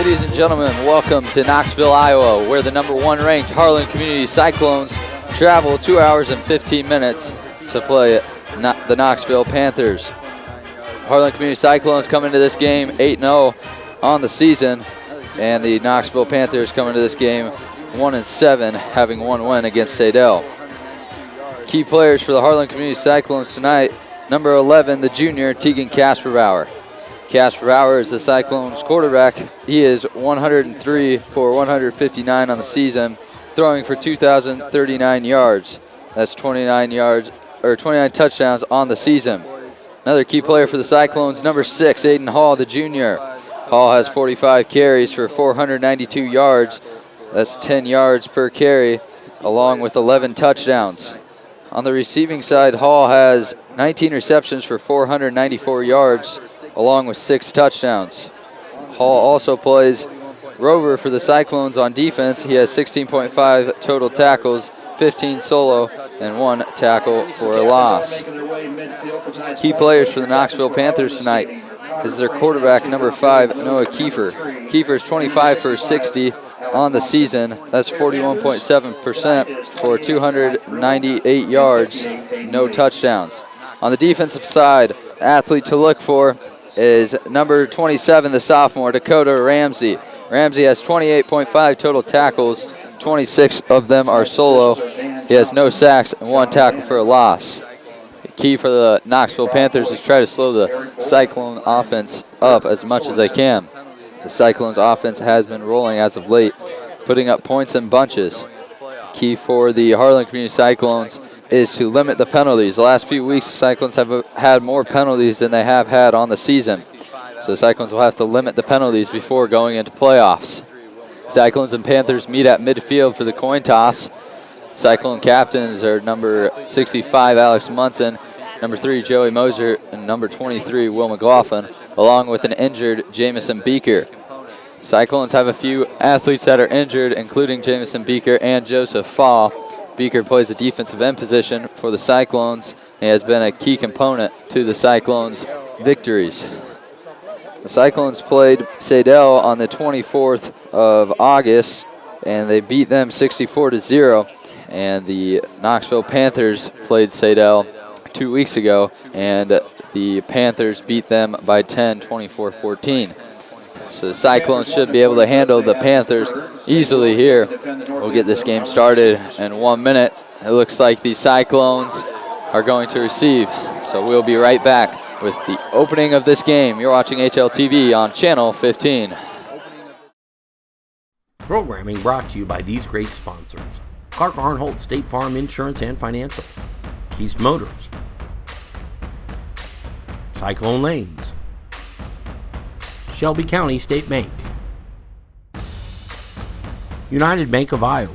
Ladies and gentlemen, welcome to Knoxville, Iowa, where the #1 ranked Harlan Community Cyclones travel 2 hours and 15 minutes to play the Knoxville Panthers. Harlan Community Cyclones come into this game 8-0 on the season, and the Knoxville Panthers come into this game 1-7, having one win against Sadell. Key players for the Harlan Community Cyclones tonight: number 11, the junior, Tegan Kasperbauer. Kasperbauer is the Cyclones quarterback. He is 103 for 159 on the season, throwing for 2,039 yards. That's 29 touchdowns on the season. Another key player for the Cyclones, number 6, Aiden Hall, the junior. Hall has 45 carries for 492 yards. That's 10 yards per carry, along with 11 touchdowns. On the receiving side, Hall has 19 receptions for 494 yards, along with 6 touchdowns. Hall also plays rover for the Cyclones on defense. He has 16.5 total tackles, 15 solo, and 1 tackle for a loss. Key players for the Knoxville Panthers tonight is their quarterback, number 5, Noah Kiefer. Kiefer is 25 for 60 on the season. That's 41.7% for 298 yards, no touchdowns. On the defensive side, athlete to look for is number 27, the sophomore, Dakota Ramsey. Ramsey has 28.5 total tackles, 26 of them are solo. He has no sacks and 1 tackle for a loss. The key for the Knoxville Panthers is try to slow the Cyclone offense up as much as they can. The Cyclones offense has been rolling as of late, putting up points in bunches. Key for the Harlan Community Cyclones is to limit the penalties. The last few weeks, the Cyclones have had more penalties than they have had on the season. So the Cyclones will have to limit the penalties before going into playoffs. Cyclones and Panthers meet at midfield for the coin toss. Cyclone captains are number 65, Alex Munson, number 3, Joey Moser, and number 23, Will McLaughlin, along with an injured Jamison Beaker. Cyclones have a few athletes that are injured, including Jamison Beaker and Joseph Fall. Beaker plays the defensive end position for the Cyclones and has been a key component to the Cyclones' victories. The Cyclones played Sadell on the 24th of August, and they beat them 64-0. And the Knoxville Panthers played Sadell 2 weeks ago, and the Panthers beat them by 10, 24-14. So the Cyclones should be able to handle the Panthers easily here. We'll get this game started in 1 minute. It looks like the Cyclones are going to receive. So we'll be right back with the opening of this game. You're watching HLTV on Channel 15. Programming brought to you by these great sponsors: Clark Arnholt State Farm Insurance and Financial, Keast Motors, Cyclone Lanes, Shelby County State Bank, United Bank of Iowa,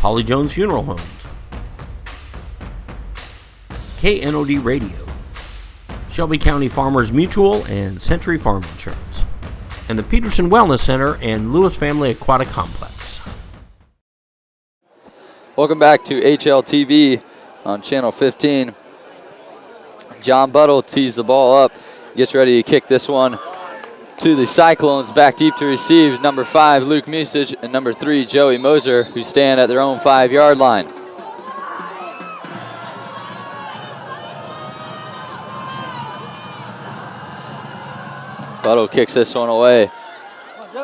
Holly Jones Funeral Homes, KNOD Radio, Shelby County Farmers Mutual and Century Farm Insurance, and the Peterson Wellness Center and Lewis Family Aquatic Complex. Welcome back to HLTV on Channel 15. John Buttle tees the ball up, gets ready to kick this one to the Cyclones. Back deep to receive, number 5, Luke Musich, and number 3, Joey Moser, who stand at their own 5-yard line. Buttle kicks this one away.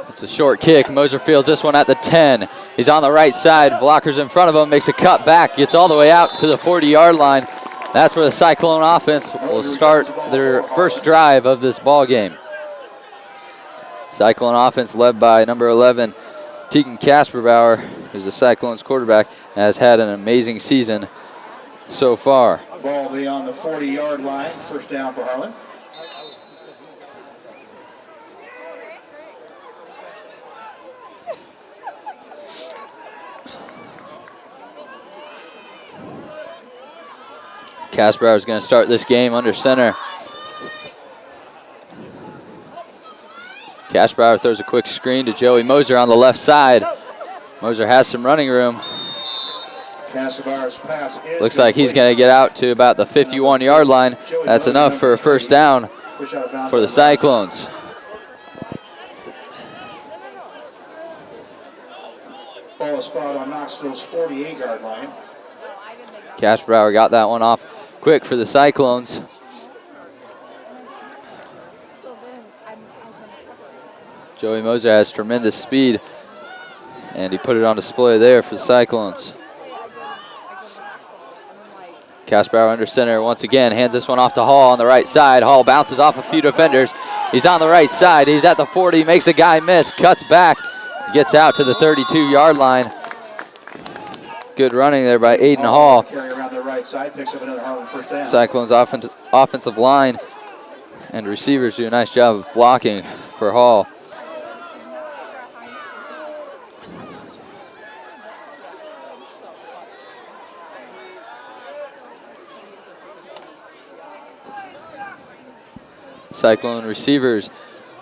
It's a short kick. Moser fields this one at the 10. He's on the right side. Blockers in front of him. Makes a cut back. Gets all the way out to the 40-yard line. That's where the Cyclone offense will start their first drive of this ball game. Cyclone offense led by number 11, Tegan Kasperbauer, who's the Cyclone's quarterback, has had an amazing season so far. Ball will be on the 40-yard line. First down for Harlan. Kasperbauer is going to start this game under center. Kasperbauer throws a quick screen to Joey Moser on the left side. Moser has some running room. Looks like he's going to get out to about the 51-yard line. That's enough for a first down for the Cyclones. Call a spot on Knoxville's 48-yard line. Cashbrower got that one off quick for the Cyclones. Joey Moser has tremendous speed, and he put it on display there for the Cyclones. Cashbrower under center once again, hands this one off to Hall on the right side. Hall bounces off a few defenders. He's on the right side. He's at the 40, makes a guy miss, cuts back, gets out to the 32-yard line. Good running there by Aiden Hall. Carry around the right side, picks up another Harlan first down. Cyclones offensive line and receivers do a nice job of blocking for Hall. Cyclone receivers,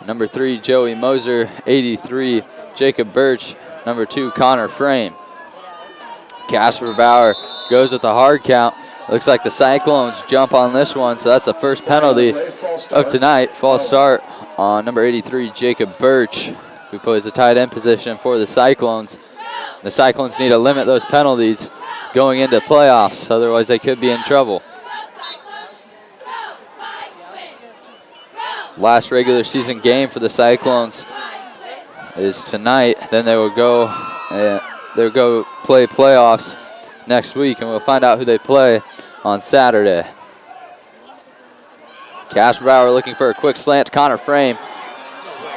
number 3, Joey Moser, 83, Jacob Birch, number 2, Connor Frame. Casper Bauer goes with the hard count. Looks like the Cyclones jump on this one, so that's the first penalty of tonight. False start on number 83, Jacob Birch, who plays the tight end position for the Cyclones. The Cyclones need to limit those penalties going into playoffs, otherwise they could be in trouble. Last regular season game for the Cyclones is tonight. Then they will go play playoffs next week, and we'll find out who they play on Saturday. Cashbauer looking for a quick slant to Connor Frame.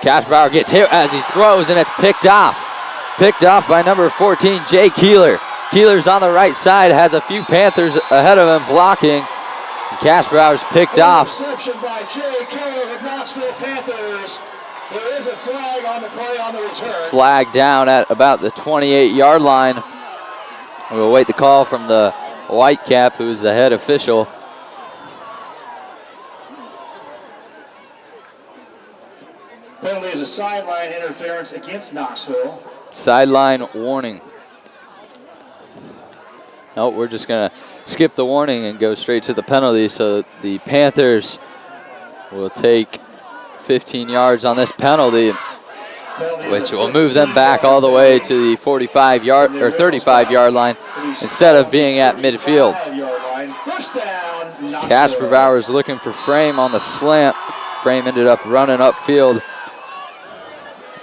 Cashbauer gets hit as he throws, and it's picked off. Picked off by number 14, Jay Keeler. Keeler's on the right side, has a few Panthers ahead of him blocking. Cashbauer's picked off. Interception by Jay Keeler of Knoxville Panthers. There is a flag on the play on the return. Flag down at about the 28-yard line. We'll wait the call from the Whitecap, who's the head official. Penalty is a sideline interference against Knoxville. Sideline warning. Nope, we're just going to skip the warning and go straight to the penalty. So the Panthers will take 15 yards on this penalty, which will move them back all the way to the 45-yard or 35-yard line instead of being at midfield. Casper Bauer's looking for Frame on the slant. Frame ended up running upfield,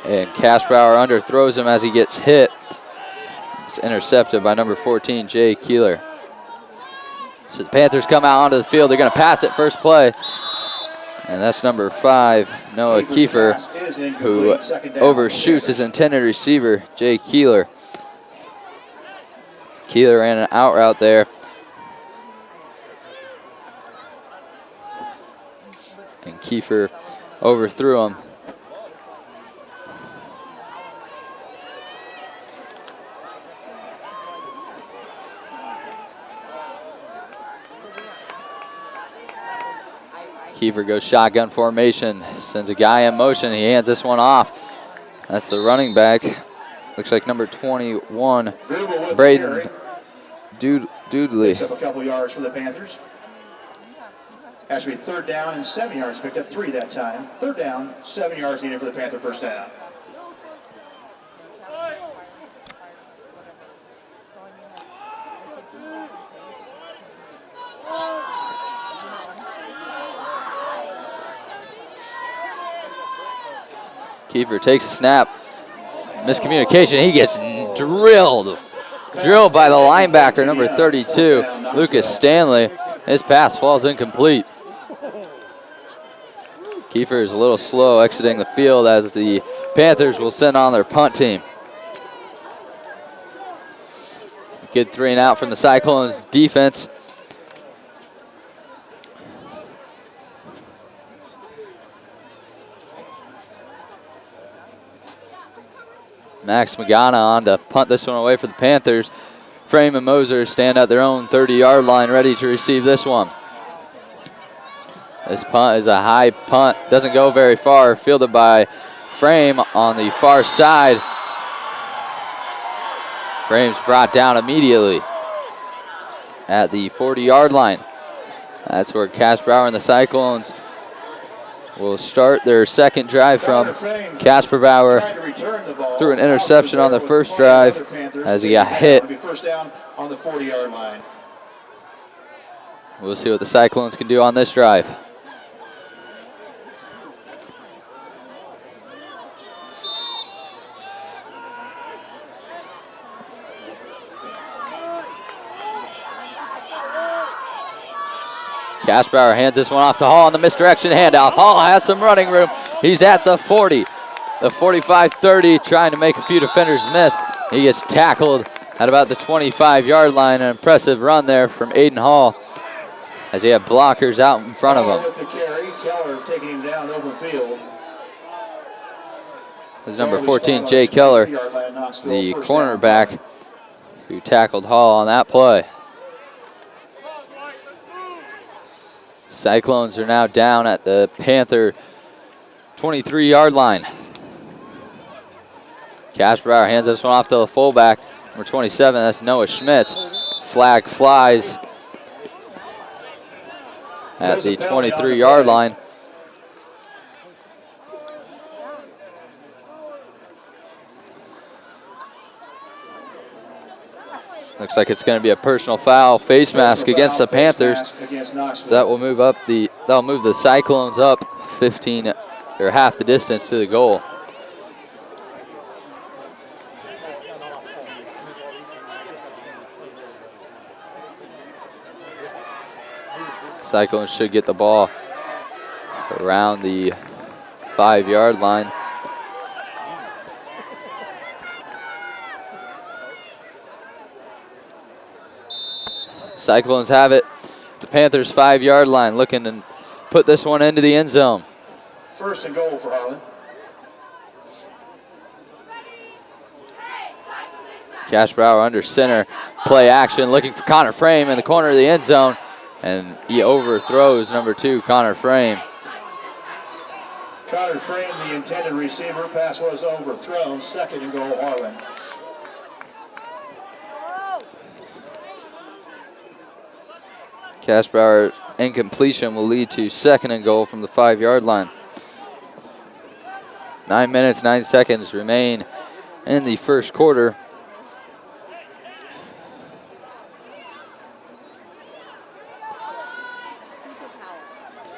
and Casper Bauer underthrows him as he gets hit. It's intercepted by number 14, Jay Keeler. So the Panthers come out onto the field. They're going to pass it first play. And that's number 5, Noah Kiefer, who overshoots his intended receiver, Jay Keeler. Keeler ran an out route there. And Kiefer overthrew him. Kiefer goes shotgun formation, sends a guy in motion. He hands this one off. That's the running back. Looks like number 21, Braden Doodley. Picks up a couple yards for the Panthers. Has to be 3rd down and 7 yards. Picked up 3 that time. 3rd down, 7 yards needed for the Panther first down. Kiefer takes a snap. Miscommunication. He gets drilled. Drilled by the linebacker, number 32, Lucas Stanley. His pass falls incomplete. Kiefer is a little slow exiting the field as the Panthers will send on their punt team. Good 3 and out from the Cyclones defense. Max Magana on to punt this one away for the Panthers. Frame and Moser stand at their own 30-yard line ready to receive this one. This punt is a high punt. Doesn't go very far. Fielded by Frame on the far side. Frame's brought down immediately at the 40-yard line. That's where Casper Bauer and the Cyclones will start their second drive from Casper Bauer. Threw an interception on the first drive as he got hit. First down on the 40-yard line. We'll see what the Cyclones can do on this drive. Casper hands this one off to Hall on the misdirection handoff. Hall has some running room. He's at the 40, the 45-30, trying to make a few defenders miss. He gets tackled at about the 25-yard line. An impressive run there from Aiden Hall as he had blockers out in front of him. With the carry, Keller taking him down open field. There's number 14, Jay Keller, the cornerback who tackled Hall on that play. Cyclones are now down at the Panther 23-yard line. Casper hands this one off to the fullback, number 27, that's Noah Schmitz. Flag flies at the 23-yard line. Looks like it's going to be a personal foul, face mask against the Panthers. So that will move up that'll move the Cyclones up 15 or half the distance to the goal. Cyclones should get the ball around the 5-yard line. Cyclones have it. The Panthers' 5-yard line, looking to put this one into the end zone. First and goal for Harlan. Cash Brower under center. Play action, looking for Connor Frame in the corner of the end zone. And he overthrows number 2, Connor Frame. Connor Frame, the intended receiver. Pass was overthrown. Second and goal, Harlan. Casper incompletion will lead to second and goal from the 5-yard line. 9 minutes, 9 seconds remain in the first quarter.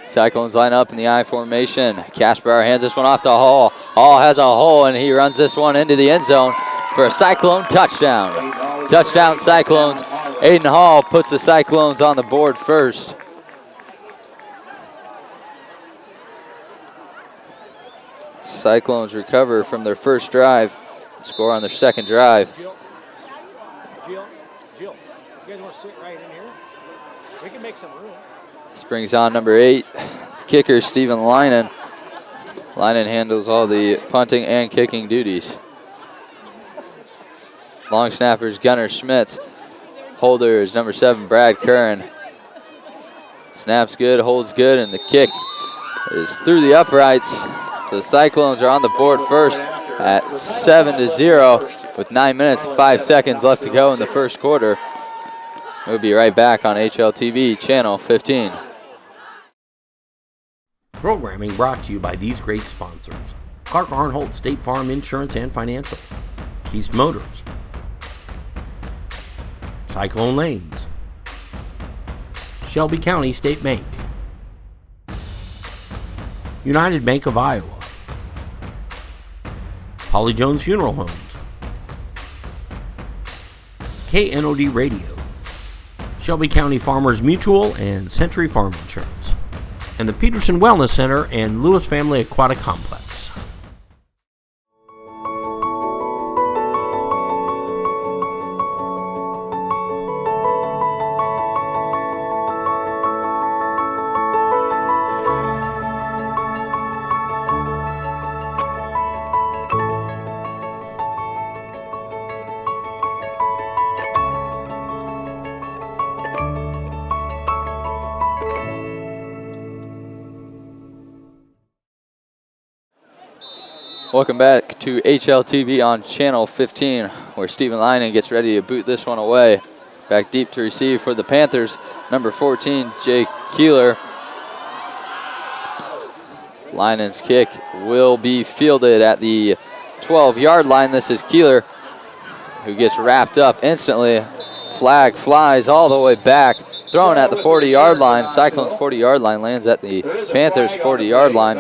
Cyclones line up in the I formation. Casper hands this one off to Hall. Hall has a hole and he runs this one into the end zone for a Cyclone touchdown. Touchdown Cyclones. Aiden Hall puts the Cyclones on the board first. Cyclones recover from their first drive, score on their second drive. Jill, you guys want to sit right in here? We can make some room. This brings on number 8, kicker Stephen Linen. Linen handles all the punting and kicking duties. Long snappers Gunnar Schmitz. Holder is number 7, Brad Curran. Snaps good, holds good, and the kick is through the uprights. So the Cyclones are on the board first at 7-0 with 9 minutes and 5 seconds left to go in the first quarter. We'll be right back on HLTV Channel 15. Programming brought to you by these great sponsors: Clark Arnholt State Farm Insurance and Financial, Keast Motors, Cyclone Lanes, Shelby County State Bank, United Bank of Iowa, Holly Jones Funeral Homes, KNOD Radio, Shelby County Farmers Mutual and Century Farm Insurance, and the Peterson Wellness Center and Lewis Family Aquatic Complex. Welcome back to HLTV on Channel 15, where Stephen Linen gets ready to boot this one away. Back deep to receive for the Panthers, number 14, Jay Keeler. Linen's kick will be fielded at the 12-yard line. This is Keeler, who gets wrapped up instantly. Flag flies all the way back, thrown at the 40-yard line. Cyclones 40-yard line, lands at the Panthers 40-yard line.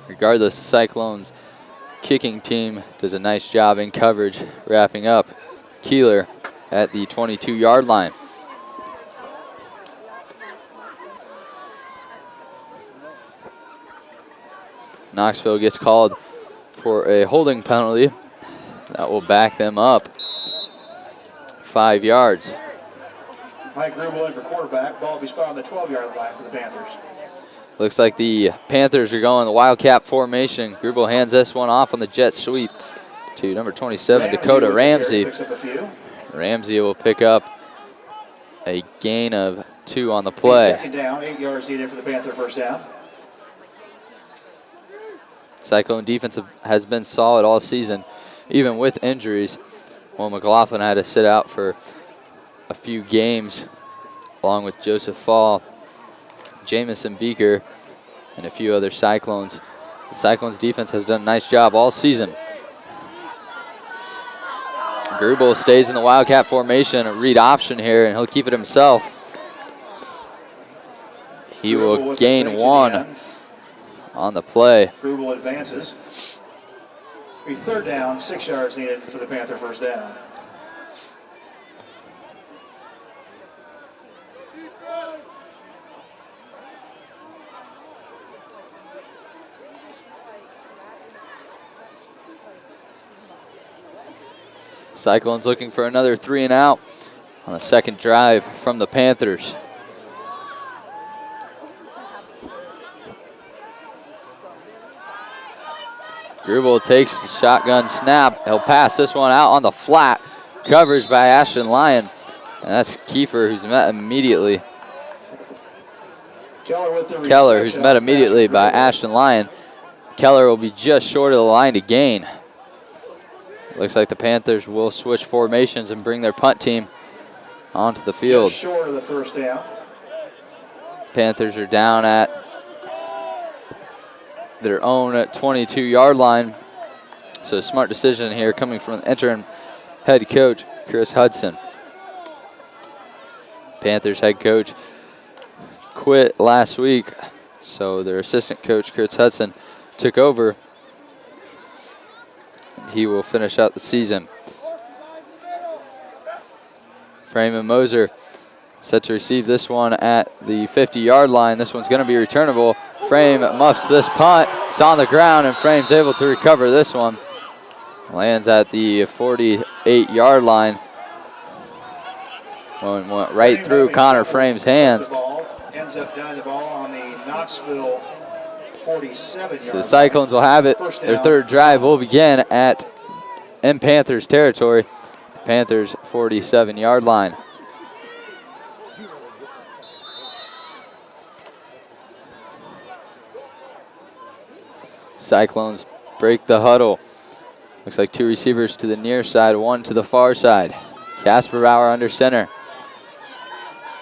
Regardless, Cyclones kicking team does a nice job in coverage, wrapping up Keeler at the 22-yard line. Knoxville gets called for a holding penalty. That will back them up 5 yards. Mike Grubel in for quarterback. Ball will be spot on the 12-yard line for the Panthers. Looks like the Panthers are going the Wildcat formation. Grubel hands this one off on the jet sweep to number 27, Dakota Ramsey. Ramsey will pick up a gain of 2 on the play. Second down, 8 yards needed for the Panther first down. Cyclone defense has been solid all season, even with injuries. Well, McLaughlin had to sit out for a few games, along with Joseph Fall, Jamison Beaker, and a few other Cyclones. The Cyclones defense has done a nice job all season. Grubel stays in the Wildcat formation, a read option here, and he'll keep it himself. He will gain 1 on the play. Grubel advances. Be third down, 6 yards needed for the Panther first down. Cyclones looking for another 3 and out on the second drive from the Panthers. Grubel takes the shotgun snap. He'll pass this one out on the flat. Coverage by Ashton Lyon. And that's Kiefer, who's met immediately. Keller, who's met immediately by Ashton Lyon. Keller will be just short of the line to gain. Looks like the Panthers will switch formations and bring their punt team onto the field. Just short of the first down. Panthers are down at their own 22-yard line. So a smart decision here coming from the interim head coach, Chris Hudson. Panthers head coach quit last week, so their assistant coach, Chris Hudson, took over. He will finish out the season. Freeman Moser set to receive this one at the 50-yard line. This one's going to be returnable. Frame muffs this punt. It's on the ground, and Frame's able to recover this one. Lands at the 48-yard line. Went right through Connor Frame's hands. Ends up down the ball on the Knoxville 47-yard So the Cyclones will have it. Their third drive will begin in Panthers territory. Panthers 47-yard line. Cyclones break the huddle. Looks like 2 receivers to the near side, 1 to the far side. Casper Bauer under center.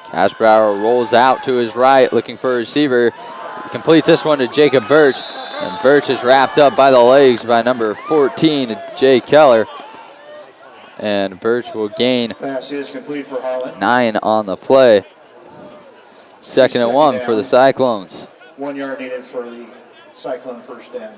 Casper Bauer rolls out to his right, looking for a receiver. He completes this one to Jacob Birch. And Birch is wrapped up by the legs by number 14, Jay Keller. And Birch will gain pass is complete for Harlan. 9 on the play. Second and 1 for the Cyclones. 1 yard needed for the Cyclone first down.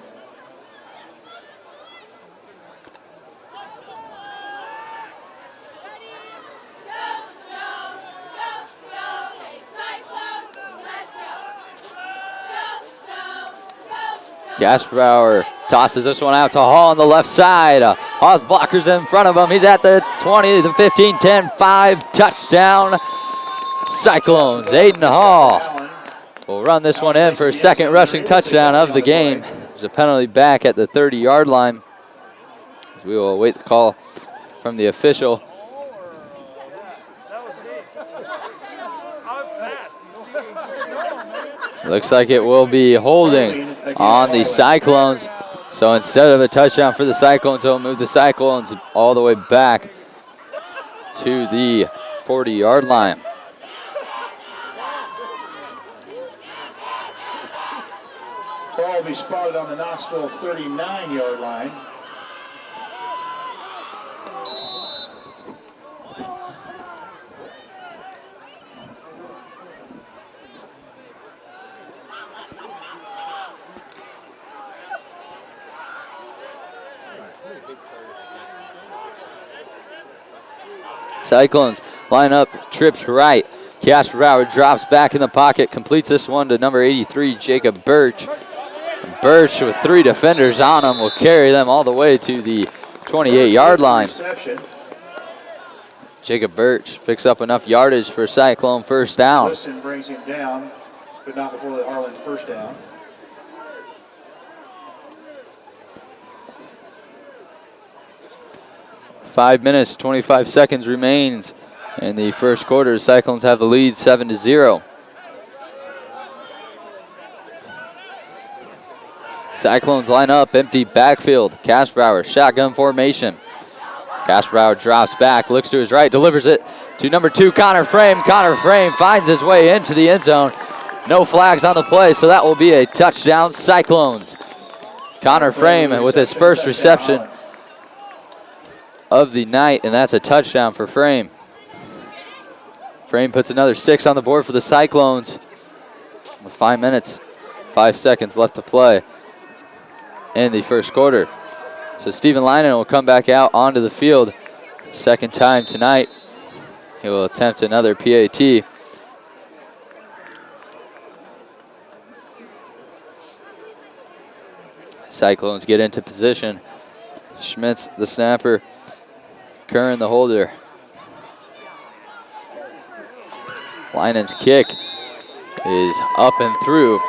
Casper Bauer tosses this one out to Hall on the left side. Hall's blockers in front of him. He's at the 20, the 15, 10, 5. Touchdown, Cyclones. Aiden Hall will run this one in for a second rushing touchdown of the game. There's a penalty back at the 30-yard line. We will await the call from the official. Looks like it will be holding on the Cyclones. So instead of a touchdown for the Cyclones, he'll move the Cyclones all the way back to the 40-yard line. be spotted on the Knoxville 39-yard line. Cyclones line up, trips right. Casper Bauer drops back in the pocket, completes this one to number 83, Jacob Birch. And Birch with 3 defenders on him will carry them all the way to the 28-yard line. Jacob Birch picks up enough yardage for Cyclone first down. Liston brings him down, but not before the Harlan first down. Five minutes, 25 seconds remains in the first quarter. Cyclones have the lead 7-0. Cyclones line up, empty backfield. Kasbauer, shotgun formation. Kasbauer drops back, looks to his right, delivers it to number 2, Connor Frame. Connor Frame finds his way into the end zone. No flags on the play, so that will be a touchdown, Cyclones. Connor Frame with his first reception of the night, and that's a touchdown for Frame. Frame puts another 6 on the board for the Cyclones. With 5 minutes, 5 seconds left to play in the first quarter. So Stephen Linen will come back out onto the field. Second time tonight. He will attempt another PAT. Cyclones get into position. Schmitz, the snapper. Curran, the holder. Linen's kick is up and through.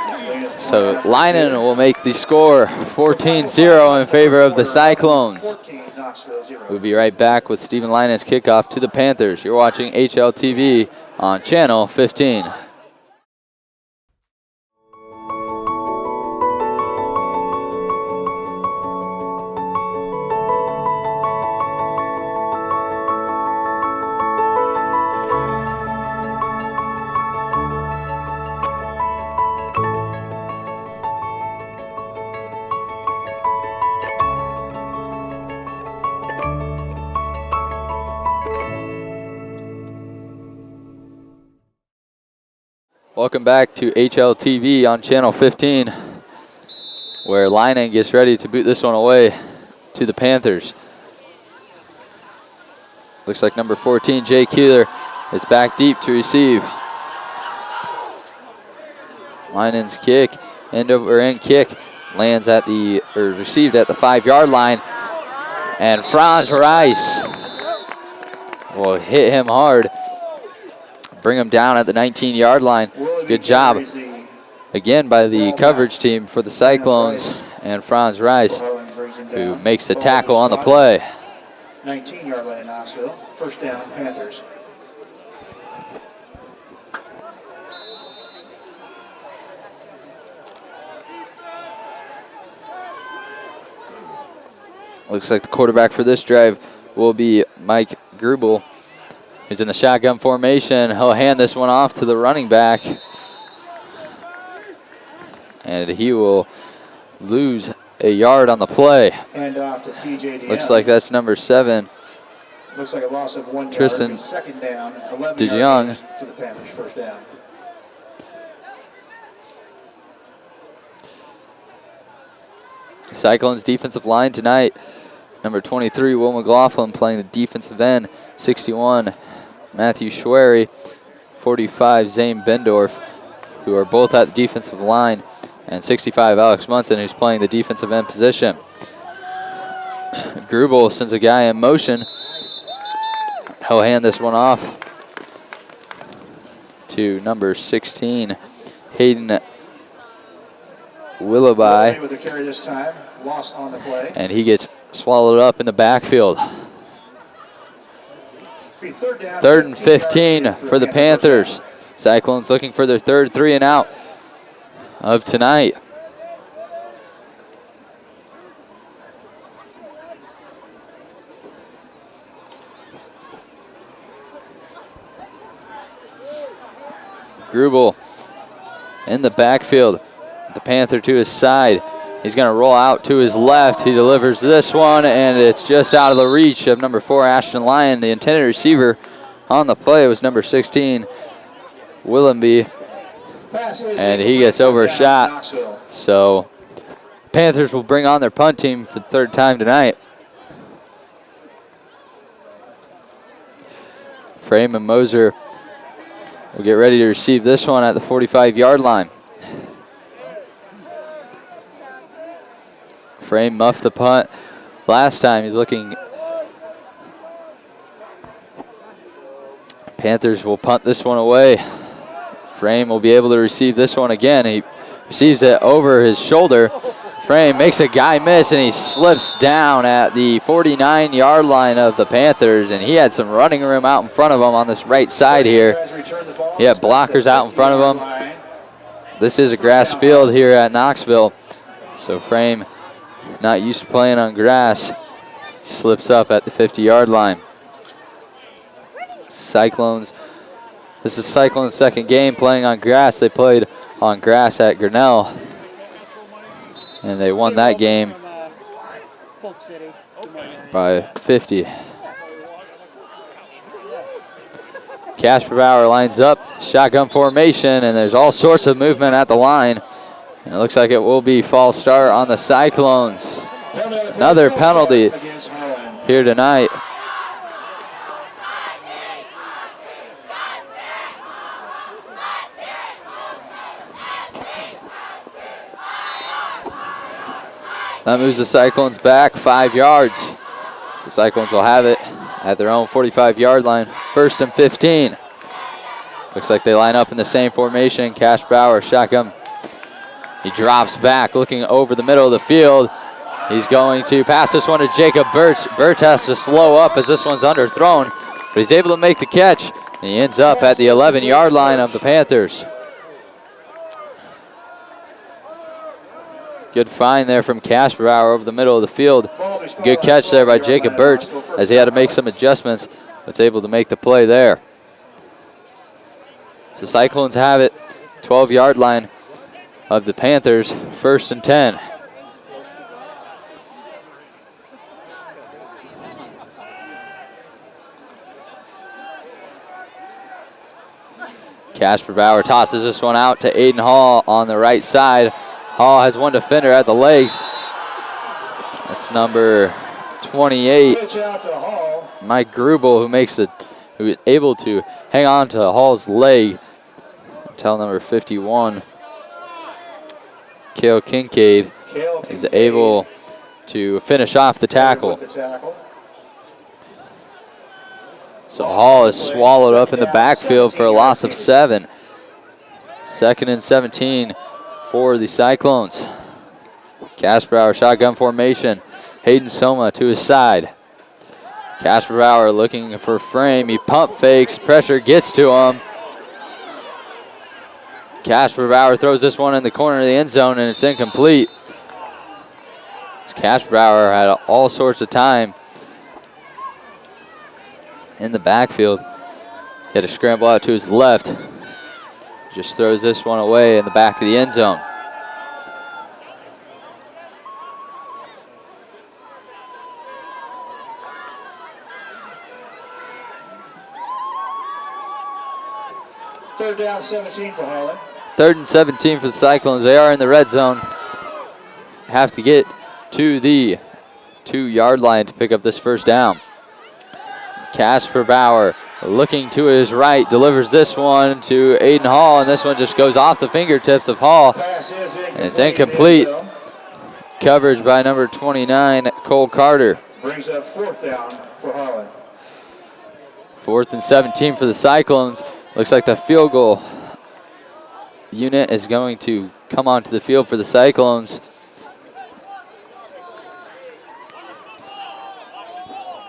So Linen will make the score 14-0 in favor of the Cyclones. We'll be right back with Stephen Linen's kickoff to the Panthers. You're watching HLTV on Channel 15. Welcome back to HLTV on Channel 15, where Linen gets ready to boot this one away to the Panthers. Looks like number 14, Jay Keeler, is back deep to receive. Linen's kick, end over end kick, lands at the, or received at the 5-yard line. And Franz Rice will hit him hard. Bring him down at the 19-yard line. Good job again by the coverage team for the Cyclones and Franz Rice, who makes the tackle on the play. 19-yard line in Knoxville. First down, Panthers. Looks like the quarterback for this drive will be Mike Grubel. He's in the shotgun formation. He'll hand this one off to the running back. And he will lose a yard on the play. And off to TJ. Looks like that's number 7. Looks like a loss of 1 Tristan yard. Second down, 11 DeJong. yards for the Panthers. First down. Cyclones defensive line tonight. Number 23, Will McLaughlin, playing the defensive end. 61, Matthew Schwery. 45, Zane Bendorf, who are both at the defensive line. And 65, Alex Munson, who's playing the defensive end position. Grubel sends a guy in motion. He'll hand this one off to number 16, Hayden Willoughby. With the carry this time, loss on the play. And he gets swallowed up in the backfield. Third and 15 for the Panthers. Cyclones looking for their third 3 and out of tonight. Grubel in the backfield. The Panther to his side. He's going to roll out to his left. He delivers this one, and it's just out of the reach of number 4, Ashton Lyon. The intended receiver on the play was number 16, Willenby, and he gets overshot. So Panthers will bring on their punt team for the third time tonight. Frame and Moser will get ready to receive this one at the 45-yard line. Frame muffed the punt last time. He's looking. Panthers will punt this one away. Frame will be able to receive this one again. He receives it over his shoulder. Frame makes a guy miss, and he slips down at the 49-yard line of the Panthers, and he had some running room out in front of him on this right side here. He had blockers out in front of him. This is a grass field here at Knoxville, so Frame, not used to playing on grass, slips up at the 50-yard line. Cyclones, this is Cyclone's second game playing on grass. They played on grass at Grinnell, and they won that game by 50. Casper Bauer lines up, shotgun formation, and there's all sorts of movement at the line. And it looks like it will be false start on the Cyclones. Another penalty here tonight. That moves the Cyclones back 5 yards. So the Cyclones will have it at their own 45-yard line. 1st and 15. Looks like they line up in the same formation. Cash Bauer, shotgun. He drops back, looking over the middle of the field. He's going to pass this one to Jacob Birch. Birch has to slow up as this one's underthrown, but he's able to make the catch. And he ends up at the 11-yard line of the Panthers. Good find there from Casper Bauer over the middle of the field. Good catch there by Jacob Birch as he had to make some adjustments, but able to make the play there. So Cyclones have it, 12-yard line of the Panthers, 1st and 10. Casper Bauer tosses this one out to Aiden Hall on the right side. Hall has one defender at the legs. That's number 28, Mike Grubel, who is able to hang on to Hall's leg until number 51, Cale Kincaid, is able to finish off the tackle. So Hall is swallowed up in the backfield for a loss of 7. 2nd and 17 for the Cyclones. Casper Bauer, shotgun formation. Hayden Soma to his side. Casper Bauer looking for Frame. He pump fakes. Pressure gets to him. Casper Bauer throws this one in the corner of the end zone, and it's incomplete. Casper Bauer had all sorts of time in the backfield. He had to scramble out to his left. Just throws this one away in the back of the end zone. Third down, 17 for Harlan. 3rd and 17 for the Cyclones. They are in the red zone. Have to get to the 2-yard line to pick up this 1st down. Casper Bauer looking to his right, delivers this one to Aiden Hall, and this one just goes off the fingertips of Hall, and it's incomplete. Coverage by number 29, Cole Carter. Brings up 4th down for Harlan. 4th and 17 for the Cyclones. Looks like the field goal unit is going to come onto the field for the Cyclones.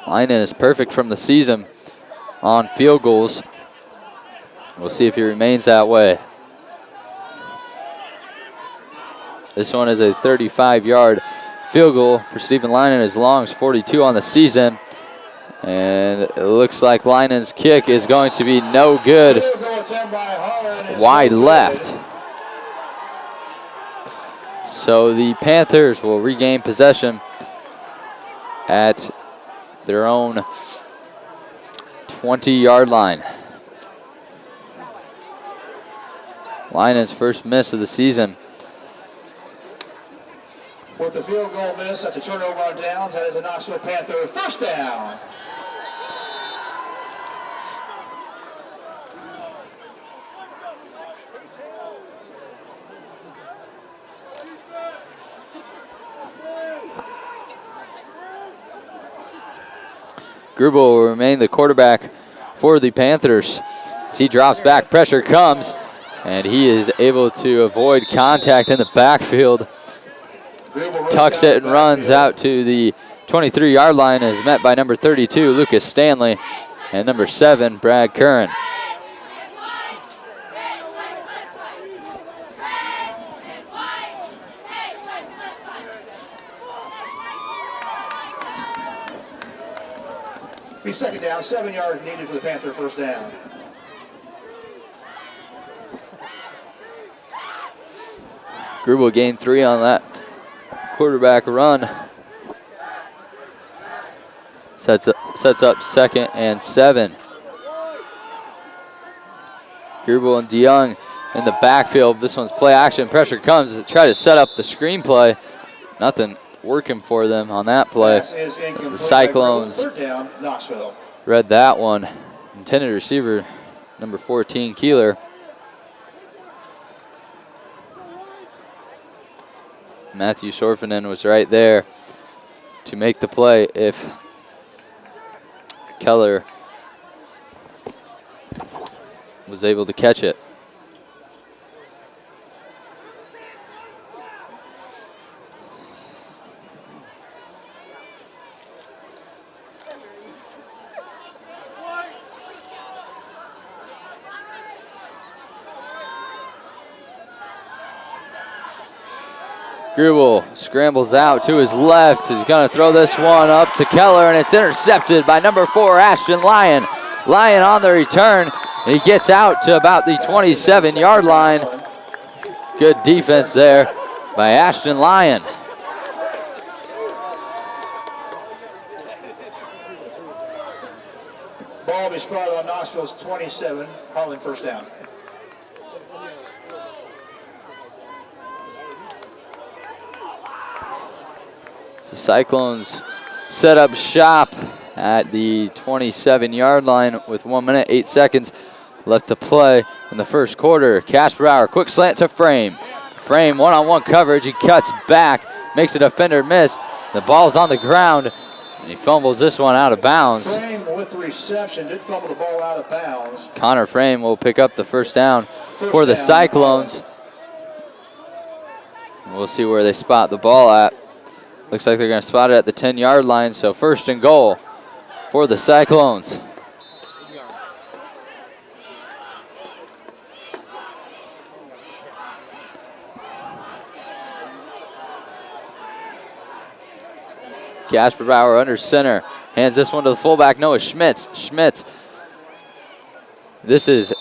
Lynan is perfect from the season on field goals. We'll see if he remains that way. This one is a 35-yard field goal for Stephen Lynan, as long as 42 on the season. And it looks like Lynan's kick is going to be no good. Wide left. So the Panthers will regain possession at their own 20-yard line. Lion's first miss of the season. With the field goal miss, that's a turnover on downs. That is a Knoxville Panther first down. Grubel will remain the quarterback for the Panthers. As he drops back, pressure comes, and he is able to avoid contact in the backfield. Tucks it and runs out to the 23-yard line, is met by number 32, Lucas Stanley, and number 7, Brad Curran. Be second down, 7 yards needed for the Panther first down. Grubel gained 3 on that quarterback run. Sets up 2nd and 7. Grubel and DeYoung in the backfield. This one's play action. Pressure comes to try to set up the screenplay. Nothing working for them on that play. The Cyclones third down, Knoxville. read that one. Intended receiver, number 14, Keeler. Matthew Sorfinen was right there to make the play if Keller was able to catch it. Grubel scrambles out to his left. He's going to throw this one up to Keller, and it's intercepted by number 4, Ashton Lyon. Lyon on the return. He gets out to about the 27-yard line. Good defense there by Ashton Lyon. Ball will be spotted on Knoxville's 27. Harlan first down. The Cyclones set up shop at the 27-yard line with 1 minute, 8 seconds left to play in the first quarter. Casper Bauer, quick slant to Frame. Frame one-on-one coverage. He cuts back, makes a defender miss. The ball's on the ground, and he fumbles this one out of bounds. Frame with the reception, did fumble the ball out of bounds. Connor Frame will pick up the first down for the Cyclones. We'll see where they spot the ball at. Looks like they're going to spot it at the 10-yard line, so first and goal for the Cyclones. Casper Bauer under center. Hands this one to the fullback, Noah Schmitz. Schmitz. This is,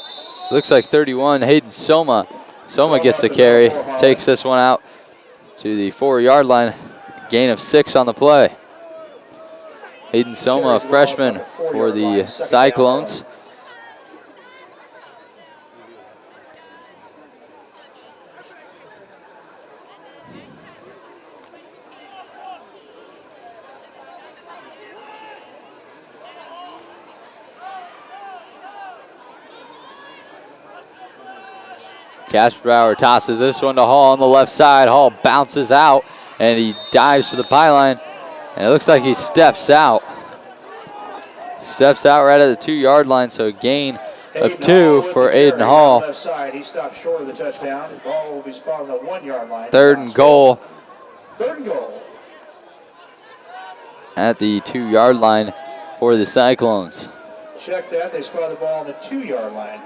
looks like 31, Hayden Soma. Soma gets the carry, takes this one out to the 4-yard line. Gain of 6 on the play. Hayden Soma, a freshman for the Cyclones. Casper Bauer tosses this one to Hall on the left side. Hall bounces out, and he dives to the pylon, and it looks like he steps out. Steps out right at the 2-yard line, so a gain of 2 for Aiden Hall. Left side, he stopped short of the touchdown. The ball will be spotted on the 1-yard line. Third and goal. Third and goal. At the 2-yard line for the Cyclones. Check that. They spotted the ball on the 2-yard line.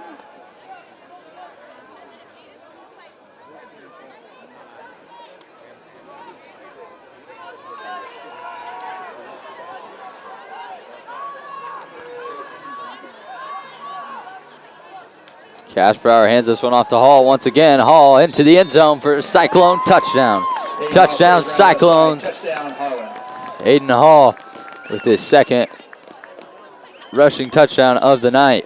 Casper Bauer hands this one off to Hall once again. Hall into the end zone for a Cyclone touchdown. Touchdown, Cyclones. Touchdown, Harlan. Aiden Hall with his second rushing touchdown of the night.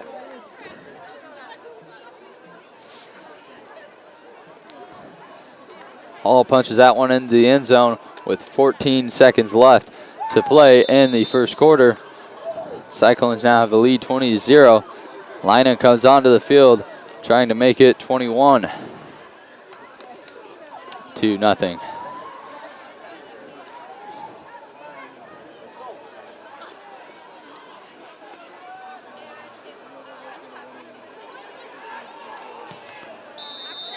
Hall punches that one into the end zone with 14 seconds left to play in the first quarter. Cyclones now have the lead 20-0. Lina comes onto the field trying to make it 21-0.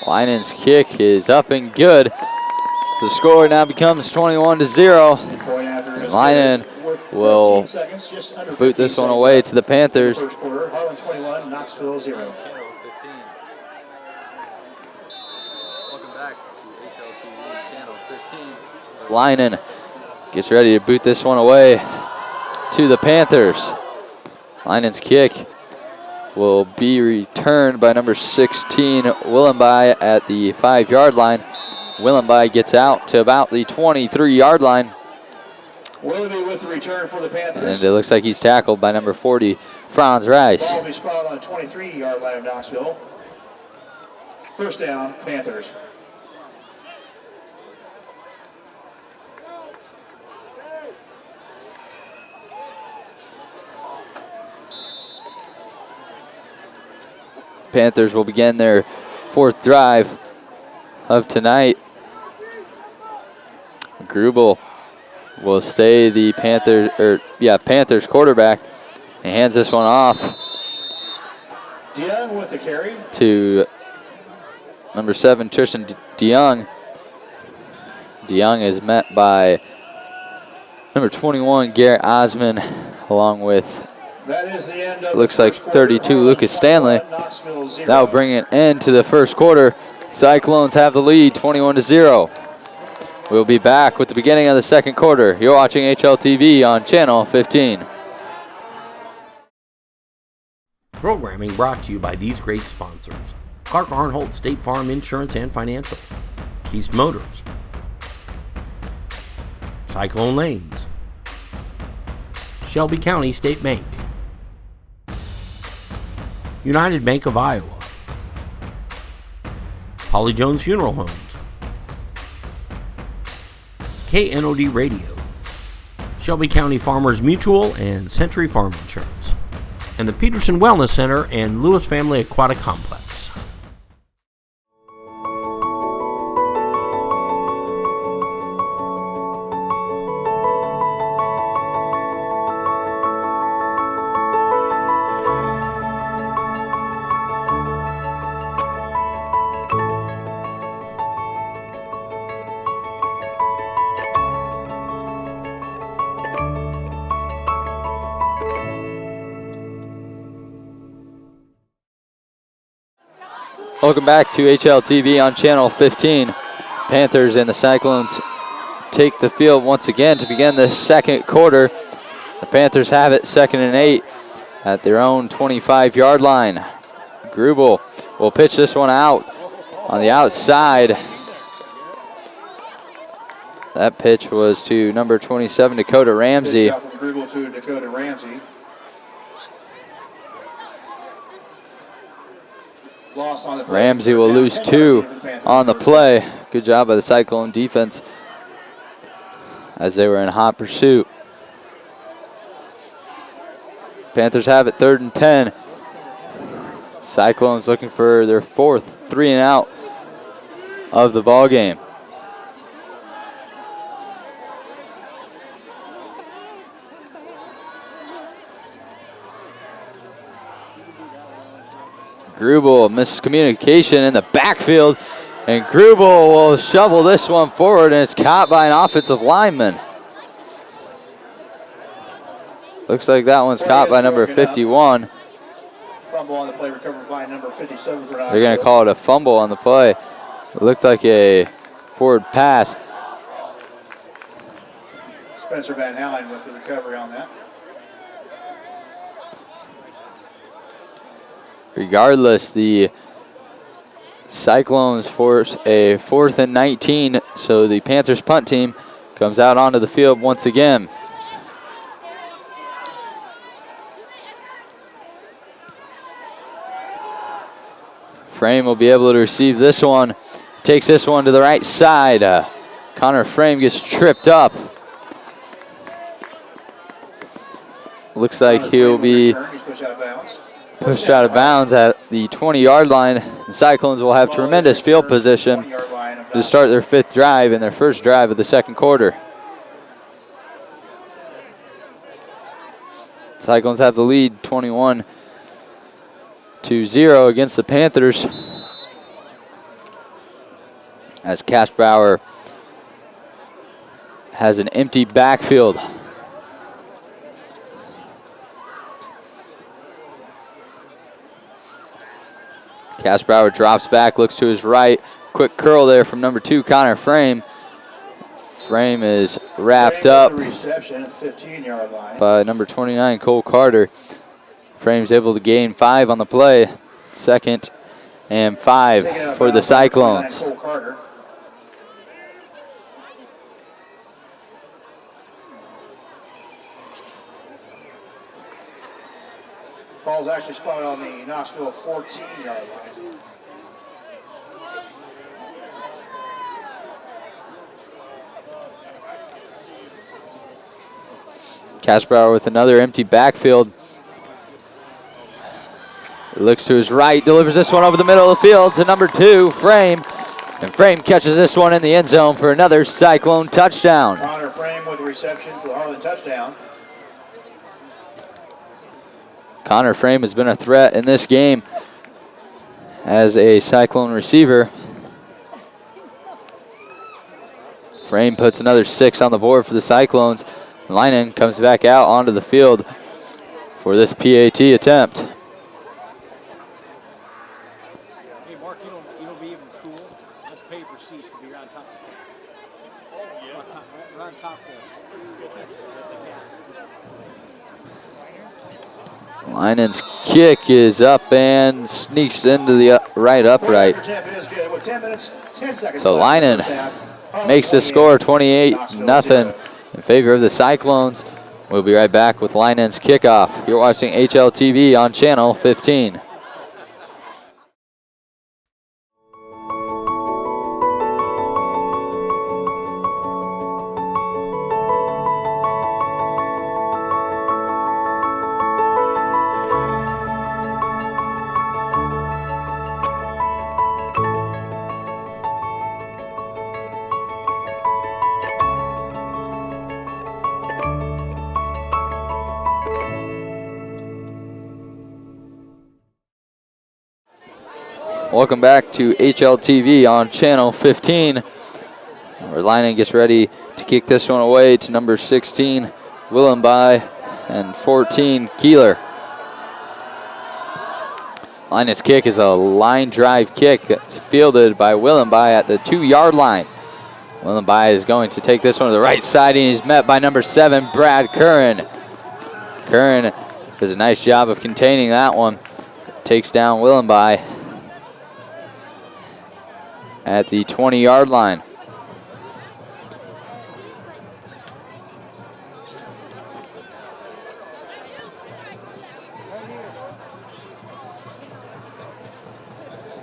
Linen's kick is up and good. The score now becomes 21-0. Linen will boot this one away to the Panthers. First quarter, Harlan 21, Knoxville 0. Welcome back to HLTV Channel 15. Linen gets ready to boot this one away to the Panthers. Linen's kick will be returned by number 16, Willenby, at the 5-yard line. Willenby gets out to about the 23-yard line. Willoughby with the return for the Panthers. And it looks like he's tackled by number 40, Franz Rice. Ball will be spotted on the 23-yard line of Knoxville. First down, Panthers. Panthers will begin their fourth drive of tonight. Grubel will stay the Panthers quarterback and hands this one off DeYoung with the carry to number 7, Tristan DeYoung. DeYoung is met by number 21, Garrett Osman, along with, that is the end of looks like 32, Lucas Stanley. That will bring an end to the first quarter. Cyclones have the lead, 21-0. We'll be back with the beginning of the second quarter. You're watching HLTV on Channel 15. Programming brought to you by these great sponsors: Clark Arnholt State Farm Insurance and Financial, Keast Motors, Cyclone Lanes, Shelby County State Bank, United Bank of Iowa, Holly Jones Funeral Homes, KNOD Radio, Shelby County Farmers Mutual and Century Farm Insurance, and the Peterson Wellness Center and Lewis Family Aquatic Complex. Welcome back to HLTV on Channel 15. Panthers and the Cyclones take the field once again to begin the second quarter. The Panthers have it 2nd and 8 at their own 25-yard line. Grubel will pitch this one out on the outside. That pitch was to number 27, Dakota Ramsey. Pitch out from Grubel to Dakota Ramsey. Loss on the play. Ramsey will lose 2 on the play. Good job by the Cyclone defense as they were in hot pursuit. Panthers have it 3rd and 10. Cyclones looking for their 4th 3-and-out of the ball game. Grubel miscommunication in the backfield, and Grubel will shovel this one forward, and it's caught by an offensive lineman. Looks like that one's caught by number 51. Fumble on the play, recovered by number 57 for They're going to call it a fumble on the play. It looked like a forward pass. Spencer Van Halen with the recovery on that. Regardless, the Cyclones force a 4th and 19 So the Panthers punt team comes out onto the field once again. Frame will be able to receive this one. Takes this one to the right side. Connor Frame gets tripped up. Looks like he'll be pushed out of bounds at the 20-yard line. The Cyclones will have tremendous field position to start their 5th drive and their first drive of the 2nd quarter. Cyclones have the lead 21-0 against the Panthers, as Cashbauer has an empty backfield. Cashbauer drops back, looks to his right. Quick curl there from number 2, Connor Frame. Frame is wrapped up by number 29, Cole Carter. Frame's able to gain 5 on the play. 2nd and 5 for the Cyclones. Ball's actually spotted on the Knoxville 14-yard line. Cashbauer with another empty backfield. Looks to his right, delivers this one over the middle of the field to number 2, Frame. And Frame catches this one in the end zone for another Cyclone touchdown. Connor Frame with the reception for the Harlan touchdown. Connor Frame has been a threat in this game as a Cyclone receiver. Frame puts another 6 on the board for the Cyclones. Linen comes back out onto the field for this PAT attempt. Hey, Mark, you know, be even cool. Let's pay for seats to be around top. Around top there. Linen's kick is up and sneaks into the right upright. So Linen makes the score 28-0 in favor of the Cyclones. We'll be right back with Linen's kickoff. You're watching HLTV on channel 15. Welcome back to HLTV on channel 15, where Linen gets ready to kick this one away to number 16, Willenby, and 14, Keeler. Linen's kick is a line drive kick that's fielded by Willenby at the 2-yard line. Willenby is going to take this one to the right side, and he's met by number 7, Brad Curran. Curran does a nice job of containing that one. Takes down Willenby at the 20-yard line.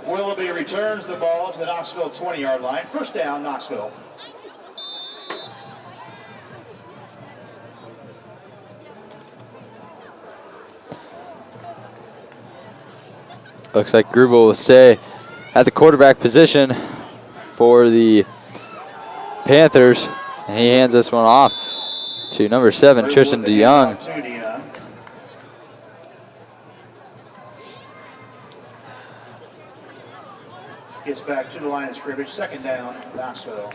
Willoughby returns the ball to the Knoxville 20-yard line. First down, Knoxville. Looks like Grubel will stay at the quarterback position for the Panthers, and he hands this one off to number 7, Tristan DeYoung. Gets back to the line of scrimmage. Second down, Knoxville.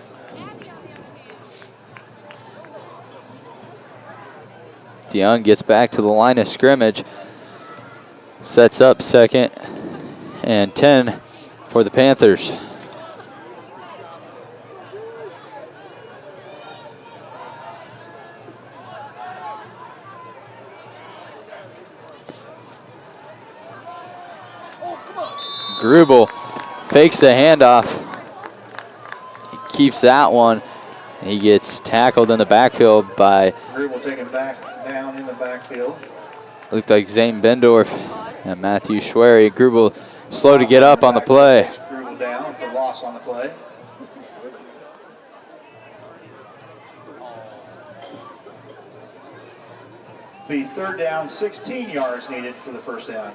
DeYoung gets back to the line of scrimmage, sets up 2nd and 10 for the Panthers. Grubel fakes the handoff. He keeps that one. He gets tackled in the backfield by, Grubel taken back down in the backfield. looked like Zane Bendorf and Matthew Schwery. Grubel slow to get up on the play. Grubel down for loss on the play. Be third down, 16 yards needed for the first down.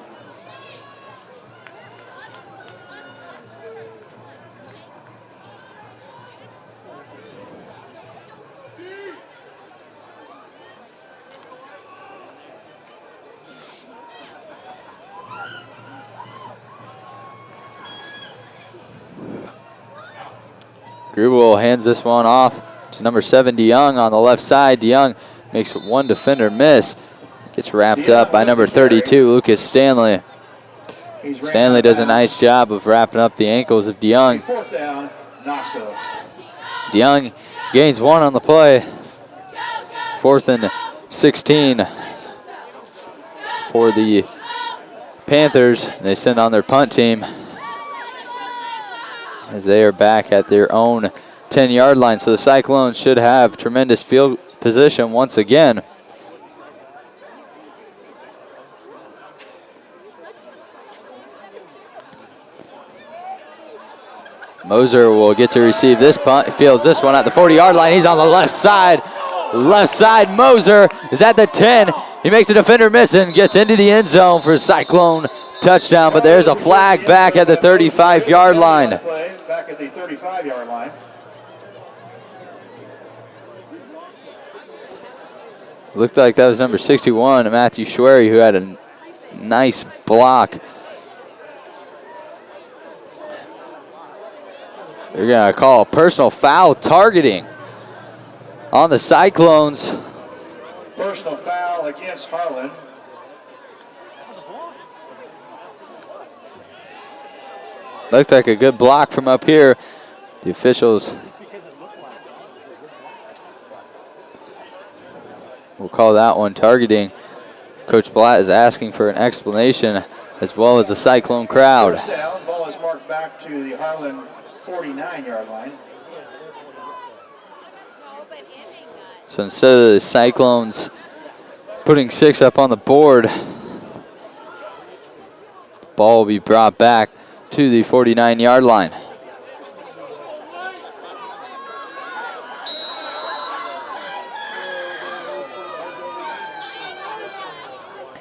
Grubel hands this one off to number 7, DeYoung on the left side. DeYoung makes one defender miss. Gets wrapped up by number 32, Lucas Stanley. Stanley does a nice job of wrapping up the ankles of DeYoung. Fourth down, Knoxville. DeYoung gains one on the play. 4th and 16 for the Panthers. They send on their punt team as they are back at their own 10-yard line. So the Cyclones should have tremendous field position once again. Moser will get to receive this punt. He fields this one at the 40-yard line. He's on the left side. Left side, Moser is at the 10. He makes a defender miss and gets into the end zone for Cyclone touchdown, but there's a flag back at the 35-yard line. Back at the 35-yard line. Looked like that was number 61, Matthew Schwery, who had a nice block. They're going to call a personal foul targeting on the Cyclones. Personal foul against Harlan. Looked like a good block from up here. The officials will call that one targeting. Coach Blatt is asking for an explanation, as well as the Cyclone crowd. First down, ball is marked back to the Harlan 49-yard line. So instead of the Cyclones putting 6 up on the board, the ball will be brought back to the 49-yard line.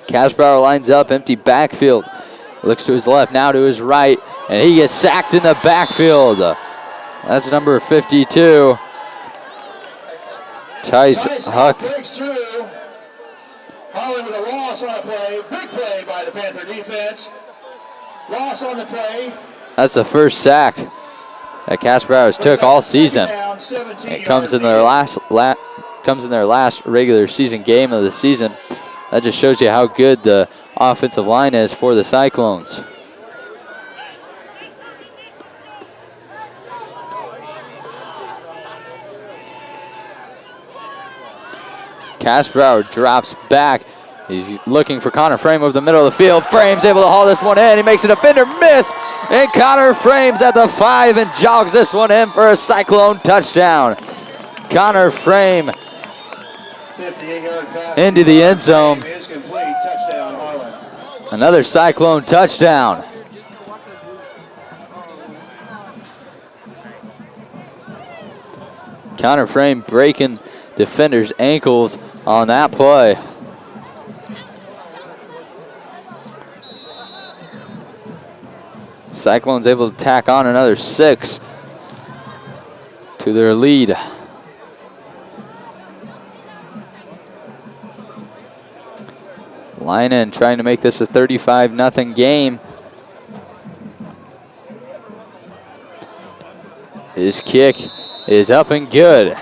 Cashbauer lines up, empty backfield. Looks to his left, now to his right, and he gets sacked in the backfield. That's number 52. Tice Huck. Breaks through. Harlan with a loss on a play. Big play by the Panther defense. Loss on the play. That's the first sack that Cashbauer took all season. It comes in their last regular season game of the season. That just shows you how good the offensive line is for the Cyclones. Cashbauer drops back. He's looking for Connor Frame over the middle of the field. Frame's able to haul this one in. He makes a defender miss. And Connor Frame's at the 5 and jogs this one in for a Cyclone touchdown. Connor Frame into the end zone. Another Cyclone touchdown. Connor Frame breaking defenders' ankles on that play. Cyclones able to tack on another 6 to their lead. Lynan trying to make this a 35-0 game. His kick is up and good.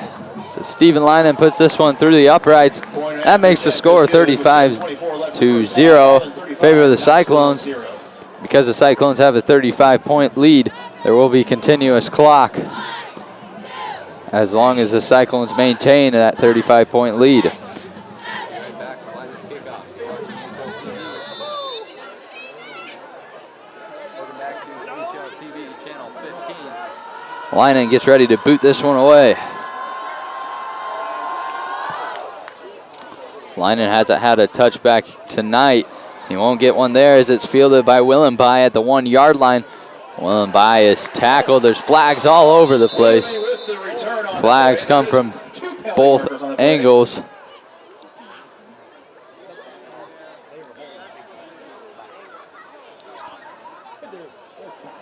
So Stephen Lynan puts this one through the uprights. That makes the score 35-0 in favor of the Cyclones. Because the Cyclones have a 35-point lead, there will be continuous clock as long as the Cyclones maintain that 35-point lead. Lynan gets ready to boot this one away. Lynan hasn't had a touchback tonight. He won't get one there as it's fielded by Willenby at the 1-yard line. Willenby is tackled. There's flags all over the place. Flags come from both angles.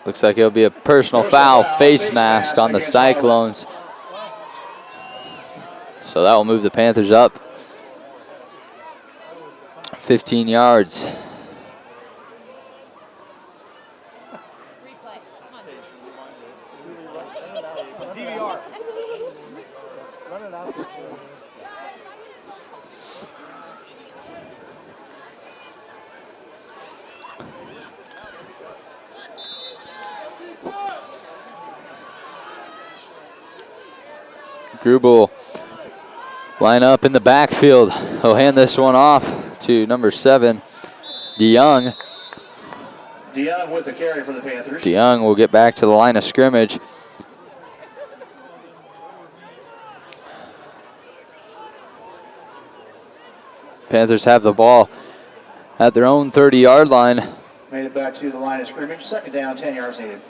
Looks like it'll be a personal foul, face mask on the Cyclones. So that will move the Panthers up 15 yards. Grubel line up in the backfield. He'll hand this one off to number 7, DeYoung. DeYoung with the carry for the Panthers. DeYoung will get back to the line of scrimmage. Panthers have the ball at their own 30-yard line. Made it back to the line of scrimmage. 2nd down, 10 yards needed.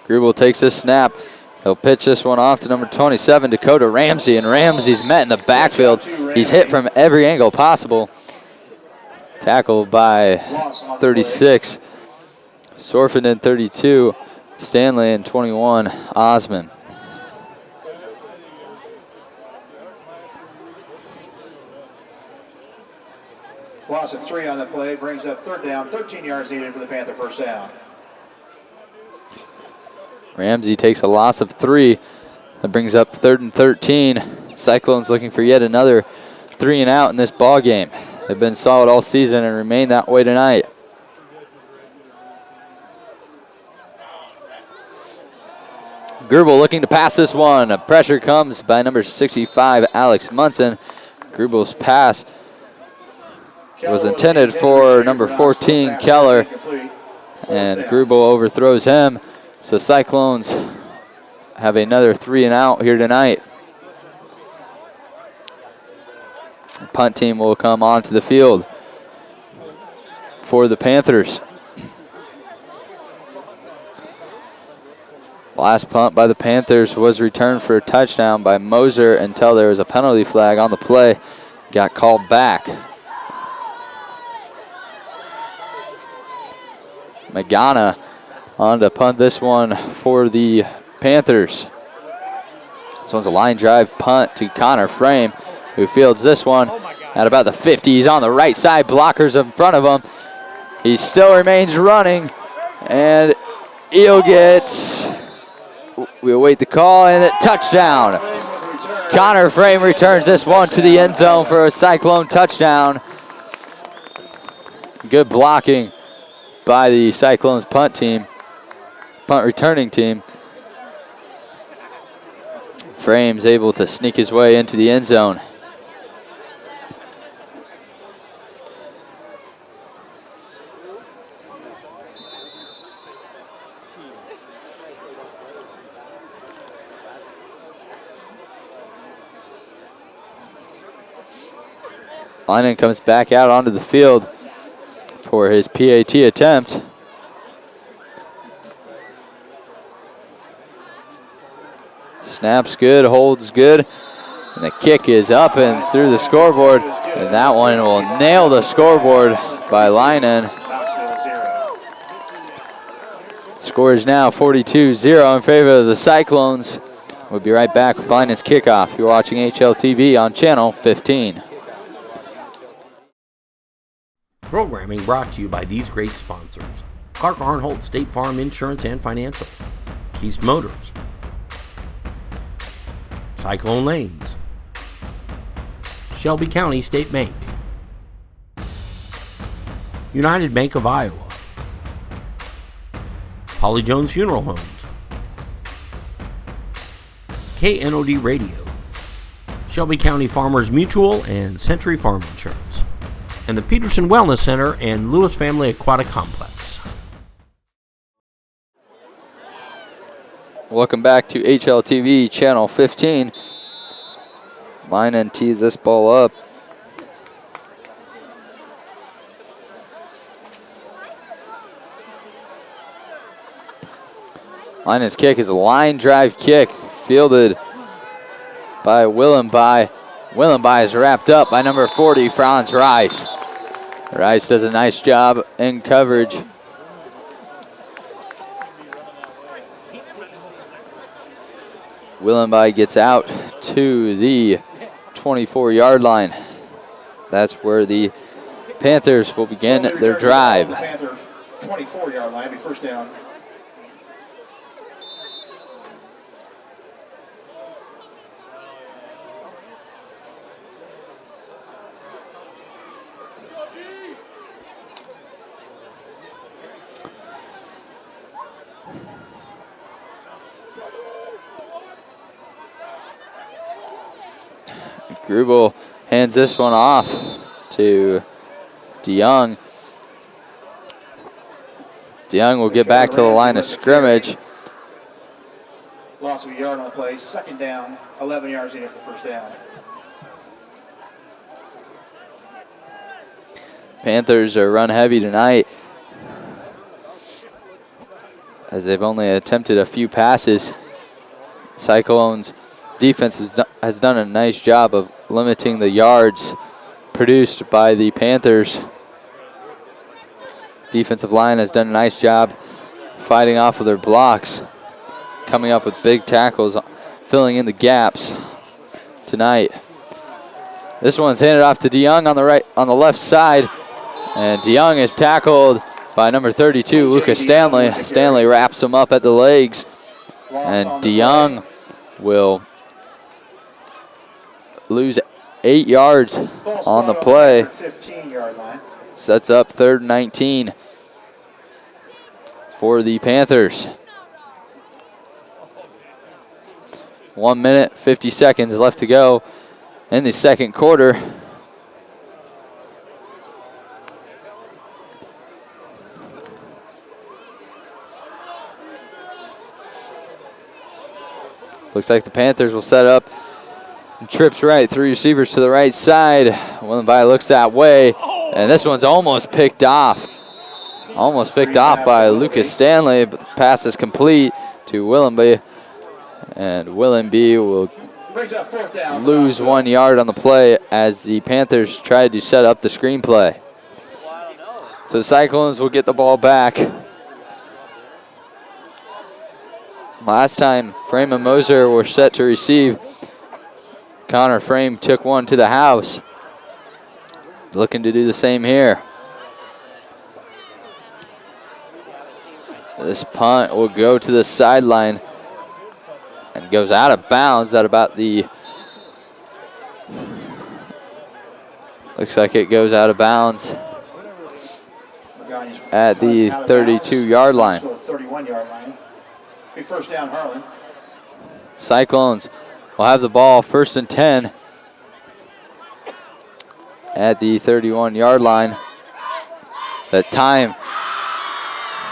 Grubel takes this snap. He'll pitch this one off to number 27, Dakota Ramsey, and Ramsey's met in the backfield. He's hit from every angle possible. Tackled by 36, Sorfin in 32, Stanley in 21, Osman. Loss of 3 on the play brings up 3rd down, 13 yards needed for the Panther first down. Ramsey takes a loss of 3. That brings up 3rd and 13. Cyclones looking for yet another 3 and out in this ball game. They've been solid all season and remain that way tonight. Grubel looking to pass this one. A pressure comes by number 65, Alex Munson. Grubel's pass was intended for number 14, Keller, and Grubel overthrows him. So Cyclones have another 3 and out here tonight. The punt team will come onto the field for the Panthers. Last punt by the Panthers was returned for a touchdown by Moser until there was a penalty flag on the play. Got called back. Magana on to punt this one for the Panthers. This one's a line drive punt to Connor Frame, who fields this one at about the 50. He's on the right side, blockers in front of him. He still remains running, and he'll get, we await the call, and a touchdown. Connor Frame returns this one to the end zone for a Cyclone touchdown. Good blocking by the Cyclones punt returning team. Frame's able to sneak his way into the end zone. Lynan comes back out onto the field for his PAT attempt. Snaps good, holds good, and the kick is up and through the scoreboard, and that one will nail the scoreboard by Lynan. Score is now 42-0 in favor of the Cyclones. We'll be right back with Lynan's kickoff. You're watching HLTV on channel 15. Programming brought to you by these great sponsors: Clark Arnholt State Farm Insurance and Financial, Keast Motors, Cyclone Lanes, Shelby County State Bank, United Bank of Iowa, Holly Jones Funeral Homes, KNOD Radio, Shelby County Farmers Mutual and Century Farm Insurance, and the Peterson Wellness Center and Lewis Family Aquatic Complex. Welcome back to HLTV Channel 15. Line tees this ball up. Linen's kick is a line drive kick, fielded by Willenby. Willenby is wrapped up by number 40, Franz Rice. Rice does a nice job in coverage. Willenby gets out to the 24-yard line. That's where the Panthers will begin their drive. The Panthers 24-yard line, be first down. Grubel hands this one off to DeYoung. DeYoung will get back to the line of scrimmage. Loss of a yard on the play, second down, 11 yards in it for first down. Panthers are run heavy tonight, as they've only attempted a few passes. Cyclones defense has done a nice job of limiting the yards produced by the Panthers. Defensive line has done a nice job fighting off of their blocks, coming up with big tackles, filling in the gaps tonight. This one's handed off to DeYoung on the left side, and DeYoung is tackled by number 32, Lucas Stanley. Stanley wraps him up at the legs, and DeYoung will lose 8 yards on the play. 15-yard line. Sets up 3rd and 19 for the Panthers. 1 minute, 50 seconds left to go in the second quarter. Looks like the Panthers will set up. Trips right, 3 receivers to the right side. Willenby looks that way, and this one's almost picked off. Almost picked off by Lucas Stanley, but the pass is complete to Willenby, and Willenby will lose 1 yard on the play as the Panthers tried to set up the screenplay. So the Cyclones will get the ball back. Last time Frame and Moser were set to receive, Connor Frame took one to the house. Looking to do the same here. This punt will go to the sideline and goes out of bounds at about the, looks like it goes out of bounds at the 32-yard line. 31-yard line. Be first down, Harlan. Cyclones will have the ball 1st and 10 at the 31-yard line. The time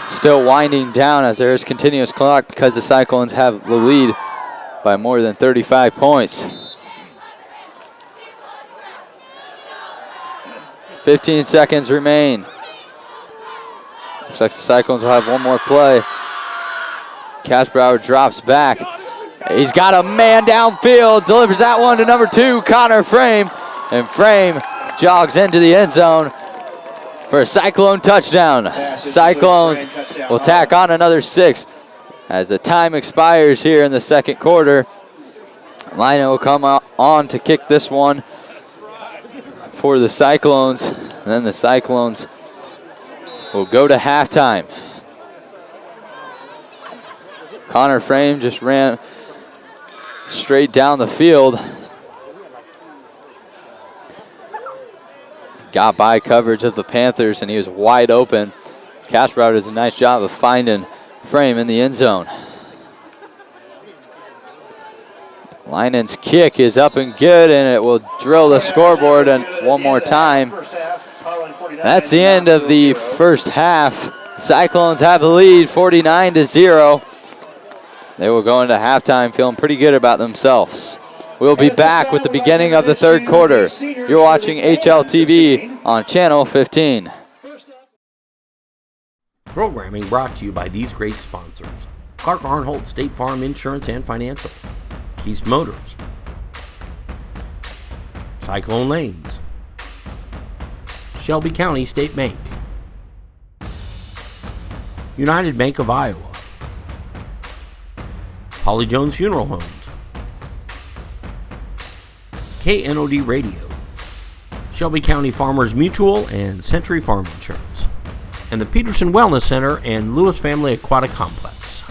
still winding down as there is continuous clock because the Cyclones have the lead by more than 35 points. 15 seconds remain. Looks like the Cyclones will have one more play. Cashbrower drops back. He's got a man downfield, delivers that one to number 2, Connor Frame, and Frame jogs into the end zone for a Cyclone touchdown. Cyclones will tack on another 6 as the time expires here in the second quarter. Lino will come on to kick this one for the Cyclones, and then the Cyclones will go to halftime. Connor Frame just ran straight down the field. Got by coverage of the Panthers, and he was wide open. Cashbrower does a nice job of finding frame in the end zone. Linen's kick is up and good, and it will drill the scoreboard and one more time. That's the end of the first half. Cyclones have the lead, 49-0. They will go into halftime feeling pretty good about themselves. We'll be back with the beginning of the third quarter. You're watching HLTV on Channel 15. Programming brought to you by these great sponsors: Clark Arnholt State Farm Insurance and Financial, Keast Motors, Cyclone Lanes, Shelby County State Bank, United Bank of Iowa, Holly Jones Funeral Homes, KNOD Radio, Shelby County Farmers Mutual and Century Farm Insurance, and the Peterson Wellness Center and Lewis Family Aquatic Complex.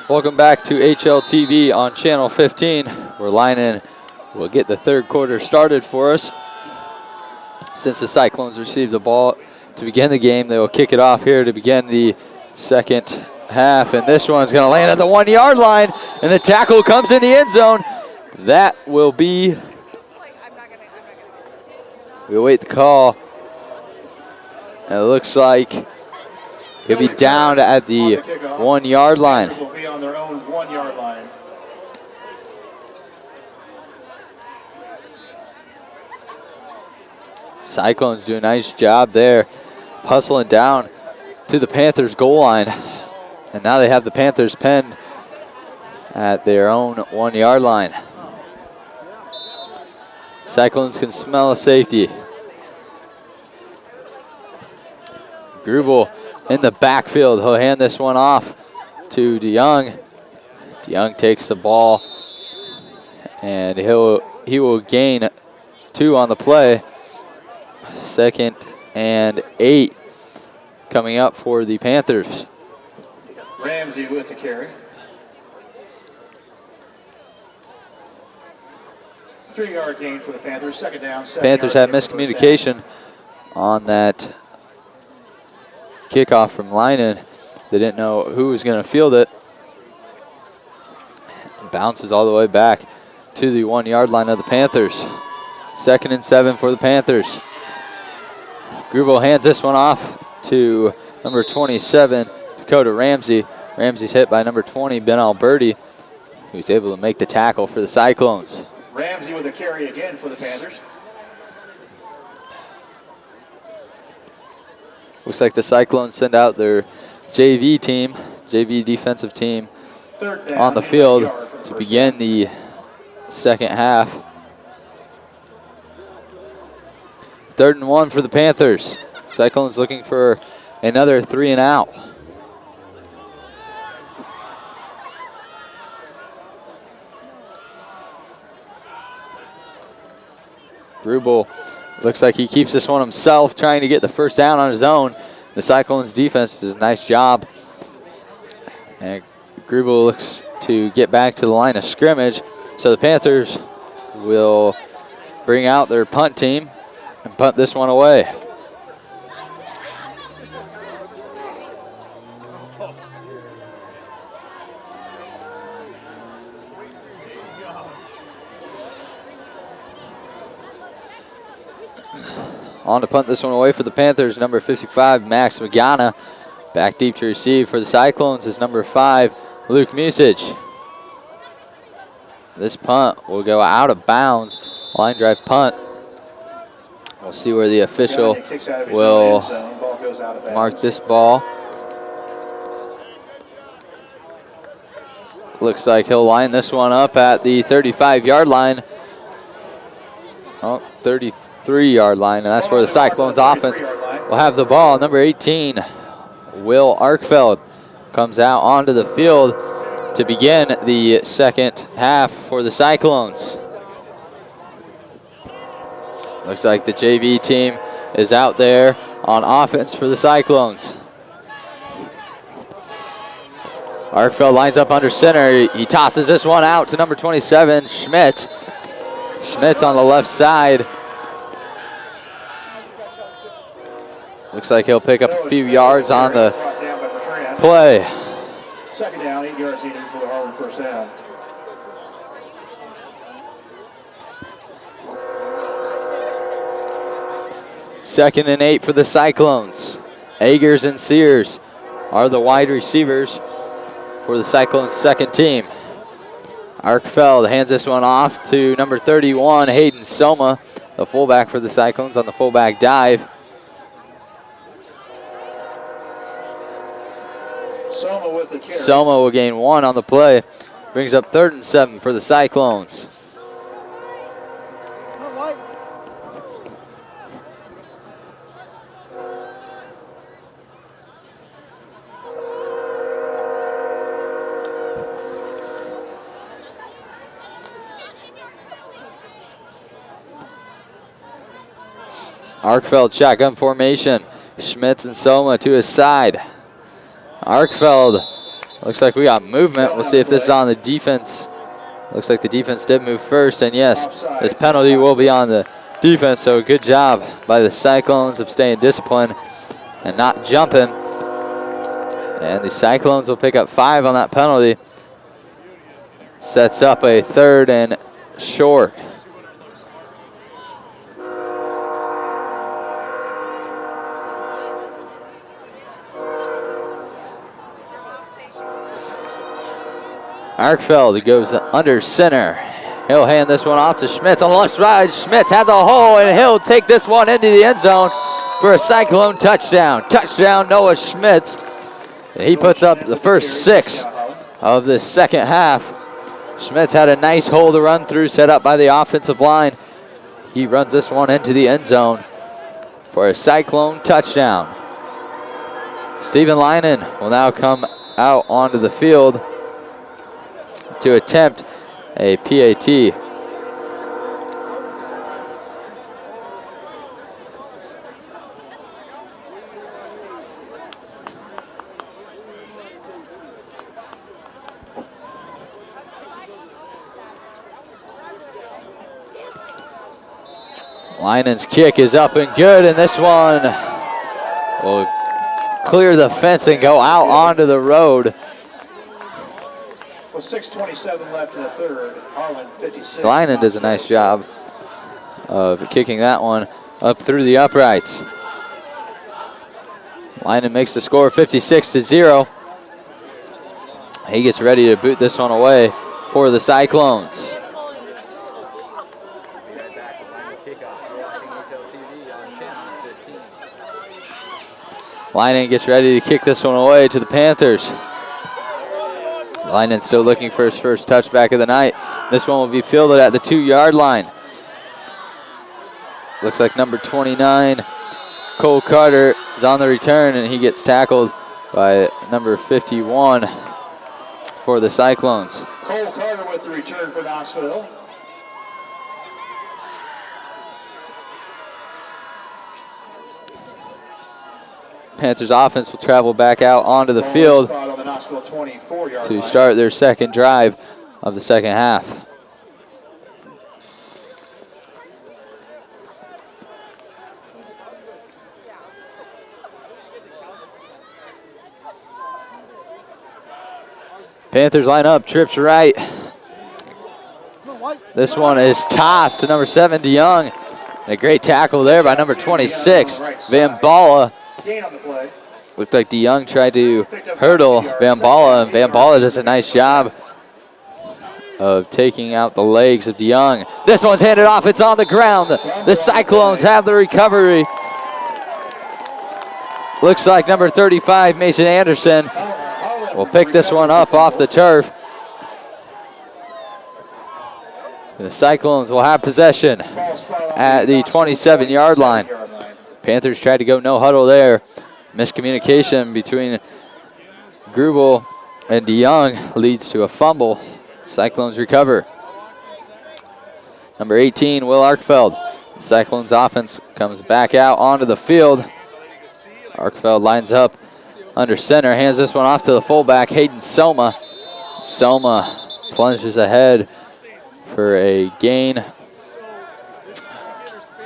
Welcome back to HLTV on Channel 15. We're lining. We'll get the third quarter started for us. Since the Cyclones received the ball to begin the game, they will kick it off here to begin the second half. And this one's going to land at the 1 yard line, and the tackle comes in the end zone. That will be. We await the call. And it looks like he'll be down at the 1 yard line. Will be on their own 1 yard line. Cyclones do a nice job there, hustling down to the Panthers goal line. And now they have the Panthers pinned at their own 1 yard line. Cyclones can smell a safety. Grubel in the backfield. He'll hand this one off to DeYoung. DeYoung takes the ball, and he will gain 2 on the play. 2nd and 8 coming up for the Panthers. Ramsey with the carry. 3 yard gain for the Panthers. 2nd down. Panthers had miscommunication on that kickoff from Linen. They didn't know who was going to field it. It bounces all the way back to the 1 yard line of the Panthers. 2nd and 7 for the Panthers. Grubel hands this one off to number 27, Dakota Ramsey. Ramsey's hit by number 20, Ben Alberti, who's able to make the tackle for the Cyclones. Ramsey with a carry again for the Panthers. Looks like the Cyclones send out their JV team, JV defensive team, on the field to begin the second half. 3rd and 1 for the Panthers. Cyclones looking for another 3 and out. Grubel looks like he keeps this one himself, trying to get the first down on his own. The Cyclones defense does a nice job. And Grubel looks to get back to the line of scrimmage. So the Panthers will bring out their punt team and punt this one away. On to punt this one away for the Panthers, number 55, Max Magana. Back deep to receive for the Cyclones is number 5, Luke Musich. This punt will go out of bounds. Line drive punt. We'll see where the official will mark this ball. Looks like he'll line this one up at the 35-yard line. Oh, 33-yard line, and that's where the Cyclones offense will have the ball. Number 18, Will Arkfeld, comes out onto the field to begin the second half for the Cyclones. Looks like the JV team is out there on offense for the Cyclones. Arkfeld lines up under center. He tosses this one out to number 27, Schmidt. Schmidt's on the left side. Looks like he'll pick up a few yards on the play. Second down, 8 yards needed for the Harlan first down. Second and 8 for the Cyclones. Agers and Sears are the wide receivers for the Cyclones' second team. Arkfeld hands this one off to number 31, Hayden Soma, the fullback for the Cyclones on the fullback dive. Soma will gain 1 on the play. Brings up 3rd and 7 for the Cyclones. Arkfeld shotgun formation. Schmitz and Soma to his side. Arkfeld, looks like we got movement. We'll see if this is on the defense. Looks like the defense did move first, and yes, this penalty will be on the defense, so good job by the Cyclones of staying disciplined and not jumping. And the Cyclones will pick up 5 on that penalty. Sets up a 3rd and short. Arkfeld goes under center. He'll hand this one off to Schmitz on the left side. Schmitz has a hole, and he'll take this one into the end zone for a Cyclone touchdown. Touchdown, Noah Schmitz. And he puts up the first 6 of the second half. Schmitz had a nice hole to run through, set up by the offensive line. He runs this one into the end zone for a Cyclone touchdown. Stephen Leinen will now come out onto the field to attempt a PAT. Leinen's kick is up and good, and this one will clear the fence and go out onto the road. With 6:27 left in the third, Harlan 56. Leinen does a nice job of kicking that one up through the uprights. Leinen makes the score 56-0. He gets ready to boot this one away for the Cyclones. Leinen gets ready to kick this one away to the Panthers. Leinen still looking for his first touchback of the night. This one will be fielded at the 2-yard line. Looks like number 29, Cole Carter, is on the return, and he gets tackled by number 51 for the Cyclones. Cole Carter with the return for Knoxville. Panthers offense will travel back out onto the field to start their second drive of the second half. Panthers line up, trips right. This one is tossed to number 7, DeYoung. And a great tackle there by number 26, Van Balla. Looked like DeYoung tried to hurdle Van Balla, and Van Balla does a nice job of taking out the legs of DeYoung. This one's handed off, it's on the ground. The Cyclones have the recovery. Looks like number 35, Mason Anderson, will pick this one up off the turf. The Cyclones will have possession at the 27-yard line. Panthers tried to go no huddle there. Miscommunication between Grubel and DeYoung leads to a fumble. Cyclones recover. Number 18, Will Arkfeld. Cyclones offense comes back out onto the field. Arkfeld lines up under center, hands this one off to the fullback, Hayden Soma. Soma plunges ahead for a gain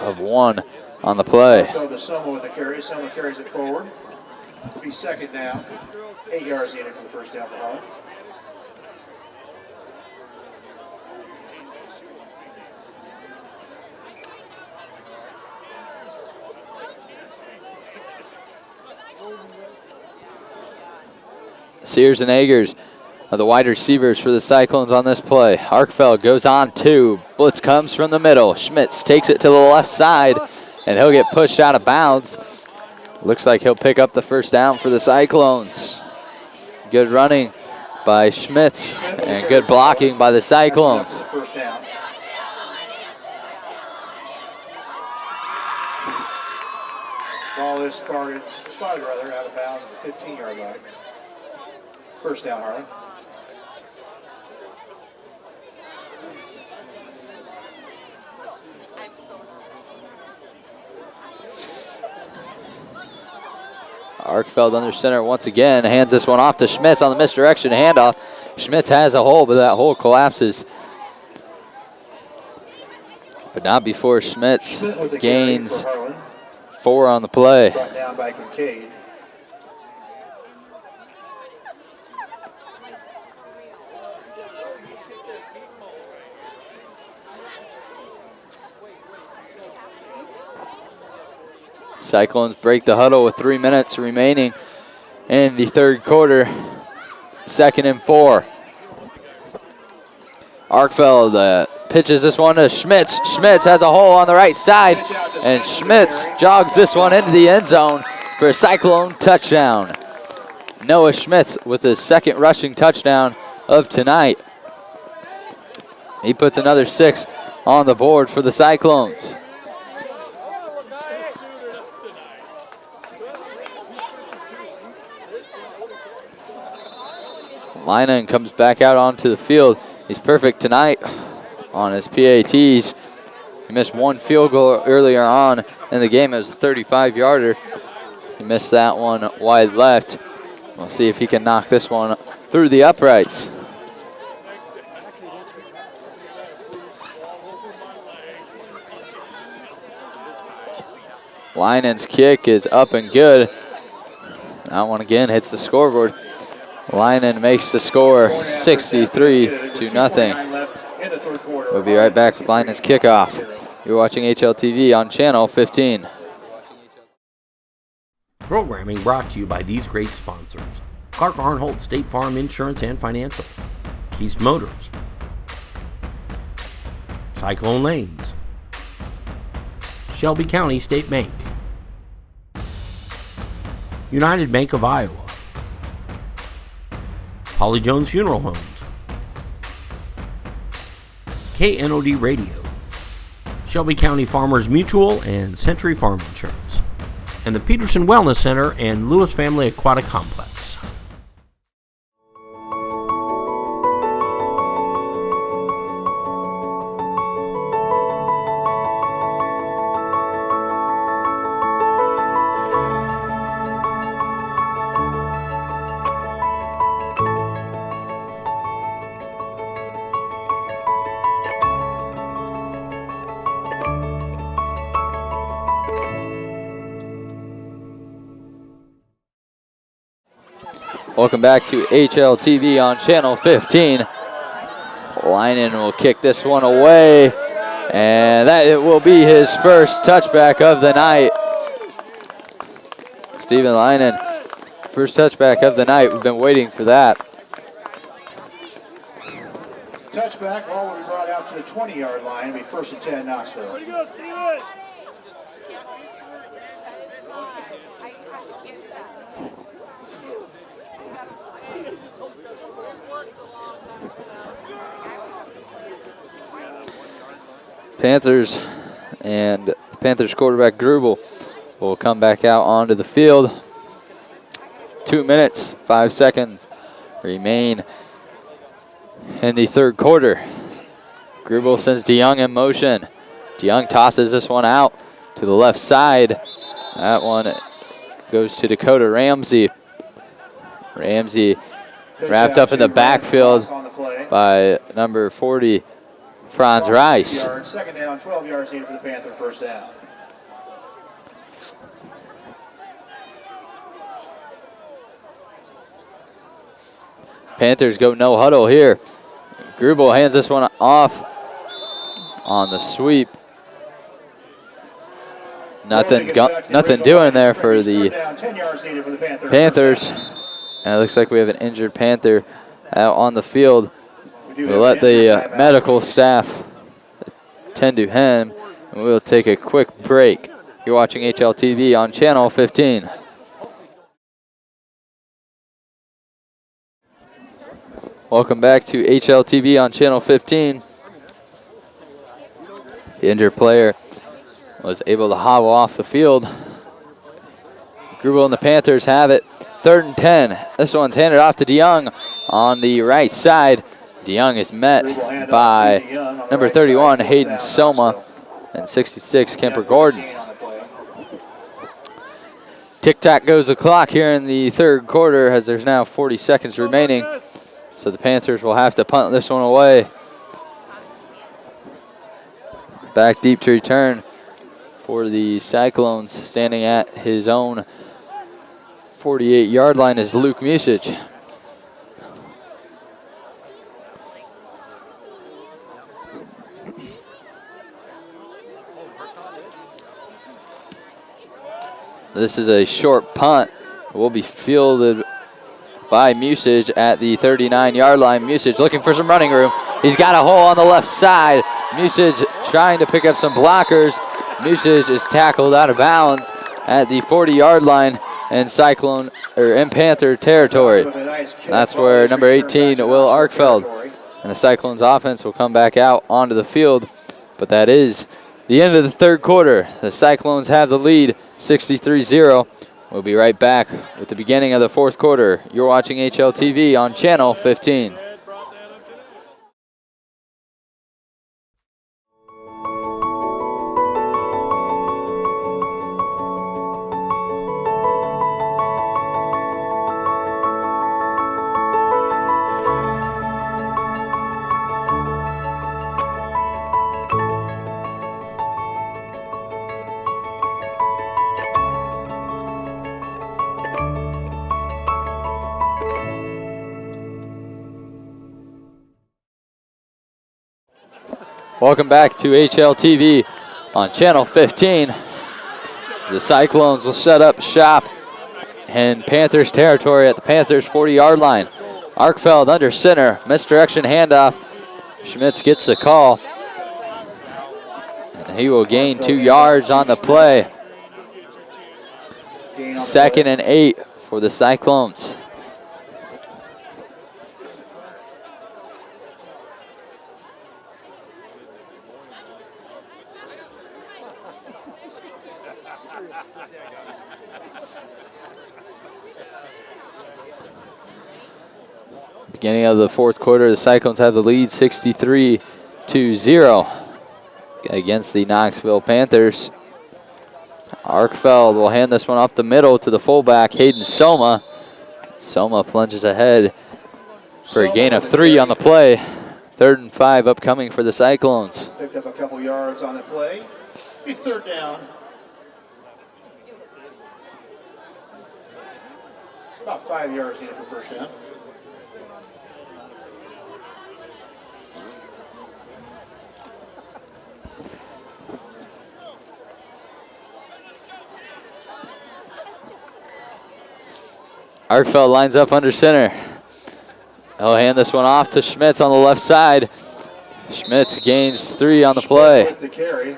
of 1 on the play. Soma with the carry. Soma carries it forward. It'll be second down. 8 yards needed for the first down for Harlan. Sears and Agers are the wide receivers for the Cyclones on this play. Arkfeld goes on 2. Blitz comes from the middle. Schmitz takes it to the left side, and he'll get pushed out of bounds. Looks like he'll pick up the first down for the Cyclones. Good running by Schmitz and good blocking by the Cyclones. First down. Ball is spotted out of bounds at the 15-yard line. First down, Harlan. Arkfeld under center once again, hands this one off to Schmitz on the misdirection handoff. Schmitz has a hole, but that hole collapses. But not before Schmitz gains 4 on the play. Brought down by Kincaid. Cyclones break the huddle with 3 minutes remaining in the third quarter. 2nd and 4. Arkfeld pitches this one to Schmitz. Schmitz has a hole on the right side, and Schmitz jogs this one into the end zone for a Cyclone touchdown. Noah Schmitz with his 2nd rushing touchdown of tonight. He puts another 6 on the board for the Cyclones. Linen comes back out onto the field. He's perfect tonight on his PATs. He missed 1 field goal earlier on in the game. It was a 35-yarder. He missed that one wide left. We'll see if he can knock this one through the uprights. Linen's kick is up and good. That one again hits the scoreboard. Linen makes the score 63-0. We'll be right back with Linen's kickoff. You're watching HLTV on channel 15. Programming brought to you by these great sponsors: Clark Arnholt State Farm Insurance and Financial, Keast Motors, Cyclone Lanes, Shelby County State Bank, United Bank of Iowa, Holly Jones Funeral Homes, KNOD Radio, Shelby County Farmers Mutual and Century Farm Insurance, and the Peterson Wellness Center and Lewis Family Aquatic Complex. Welcome back to HLTV on channel 15. Linen will kick this one away, and that it will be his first touchback of the night. Stephen Linen, first touchback of the night. We've been waiting for that. Touchback, ball will be brought out to the 20-yard line. It'll be 1st and 10, Knoxville. Panthers and Panthers quarterback Grubel will come back out onto the field 2 minutes, 5 seconds remain in the third quarter. Grubel sends DeYoung in motion. DeYoung tosses this one out to the left side. That one goes to Dakota Ramsey. Ramsey wrapped up in the backfield by number 40, Franz Rice. Second down, 12 yards needed for the Panther, first down. Panthers go no huddle here. Grubel hands this one off on the sweep. Nothing doing there for the Panthers. And it looks like we have an injured Panther out on the field. We'll let the medical staff tend to him, and we'll take a quick break. You're watching HLTV on Channel 15. Welcome back to HLTV on Channel 15. The injured player was able to hobble off the field. Grubel and the Panthers have it. 3rd and 10. This one's handed off to DeYoung on the right side. DeYoung is met by number 31, Hayden Soma, and 66, Kemper Gordon. Tick-tock goes the clock here in the third quarter as there's now 40 seconds remaining. So the Panthers will have to punt this one away. Back deep to return for the Cyclones, standing at his own 48-yard line is Luke Musich. This is a short punt. It will be fielded by Musich at the 39-yard line. Musich looking for some running room. He's got a hole on the left side. Musich trying to pick up some blockers. Musich is tackled out of bounds at the 40-yard line in Panther territory. That's where number 18, Will Arkfeld, and the Cyclones offense will come back out onto the field. But that is the end of the third quarter. The Cyclones have the lead, 63-0. We'll be right back with the beginning of the fourth quarter. You're watching HLTV on Channel 15. Welcome back to HLTV on Channel 15. The Cyclones will set up shop in Panthers territory at the Panthers 40-yard line. Arkfeld under center, misdirection handoff. Schmitz gets the call. And he will gain 2 yards on the play. 2nd and 8 for the Cyclones. Beginning of the fourth quarter, the Cyclones have the lead 63-0 against the Knoxville Panthers. Arkfeld will hand this one up the middle to the fullback, Hayden Soma. Soma plunges ahead for a gain of 3 on the play. 3rd and 5 upcoming for the Cyclones. Picked up a couple yards on the play. Be 3rd down. About 5 yards needed for first down. Arkfeld lines up under center. He'll hand this one off to Schmitz on the left side. Schmitz gains 3 on the play. With the carry.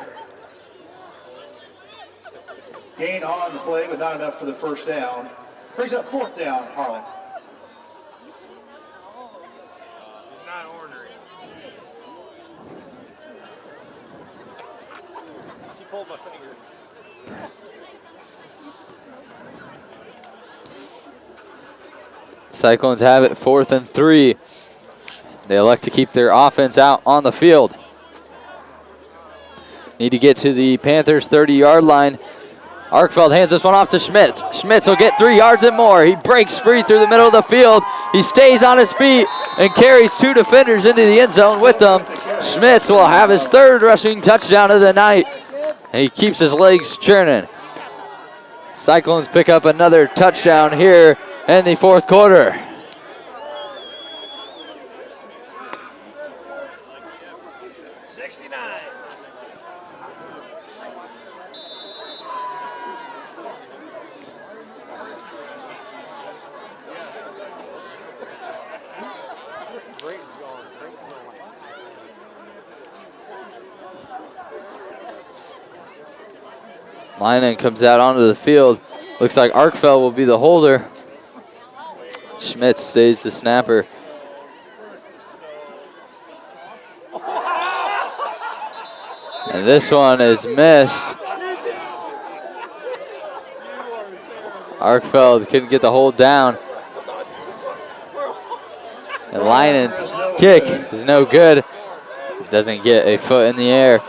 Gain on the play, but not enough for the first down. Brings up 4th down, Harlan. Not ornery. She pulled my finger. Cyclones have it 4th and 3. They elect to keep their offense out on the field. Need to get to the Panthers' 30-yard line. Arkfeld hands this one off to Schmitz. Schmitz will get 3 yards and more. He breaks free through the middle of the field. He stays on his feet and carries 2 defenders into the end zone with them. Schmitz will have his 3rd rushing touchdown of the night. And he keeps his legs churning. Cyclones pick up another touchdown here in the 4th quarter. Lynan comes out onto the field. Looks like Arkfeld will be the holder. Schmitz stays the snapper. And this one is missed. Arkfeld couldn't get the hold down. And Lynan's kick is no good. Doesn't get a foot in the air.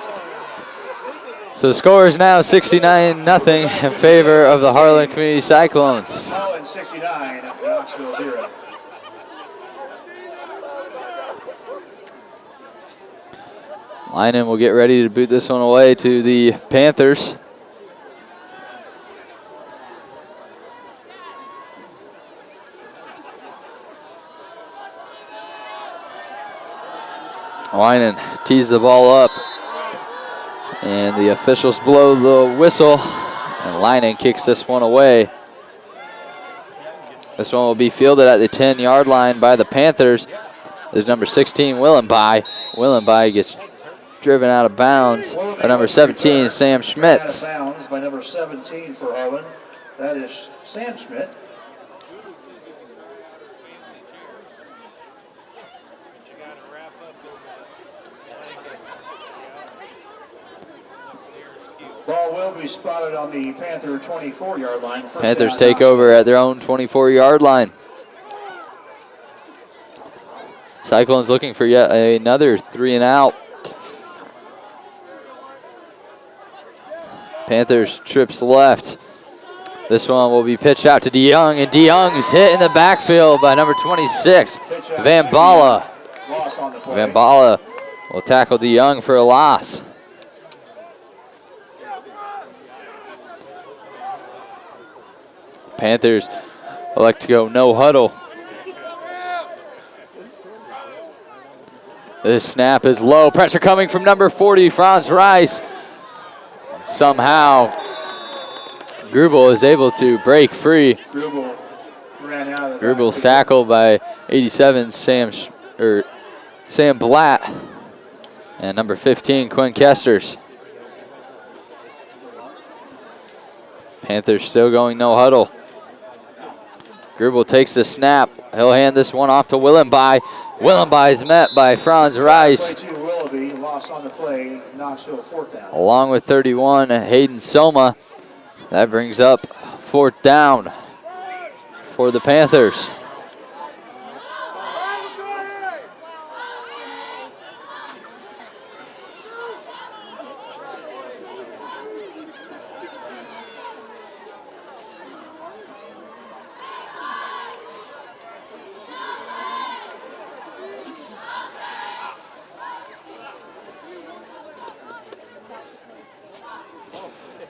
So the score is now 69-0 in favor of the Harlan Community Cyclones. Harlan 69, Knoxville 0. Lynan will get ready to boot this one away to the Panthers. Lynan tees the ball up. And the officials blow the whistle, and Lynan kicks this one away. This one will be fielded at the 10-yard line by the Panthers. There's number 16, Willenby. Willenby gets driven out of bounds by number 17, Sam Schmitz. Out of bounds by number 17 for Harlan. That is Sam Schmidt. Ball will be spotted on the Panther 24-yard line. Panthers take over at their own 24-yard line. Cyclones looking for yet another 3 and out. Panthers trips left. This one will be pitched out to DeYoung, and DeYoung's hit in the backfield by number 26, Van Balla. Van Balla will tackle DeYoung for a loss. Panthers elect to go no huddle. This snap is low. Pressure coming from number 40, Franz Rice. Somehow, Grubel is able to break free. Grubel ran out of the Grubel's tackled by 87, Sam Blatt. And number 15, Quinn Kesters. Panthers still going no huddle. Grubel takes the snap. He'll hand this one off to Willenby. Willenby is met by Franz Rice. Willoughby, lost on the play, Knoxville 4th down. Along with 31, Hayden Soma. That brings up 4th down for the Panthers.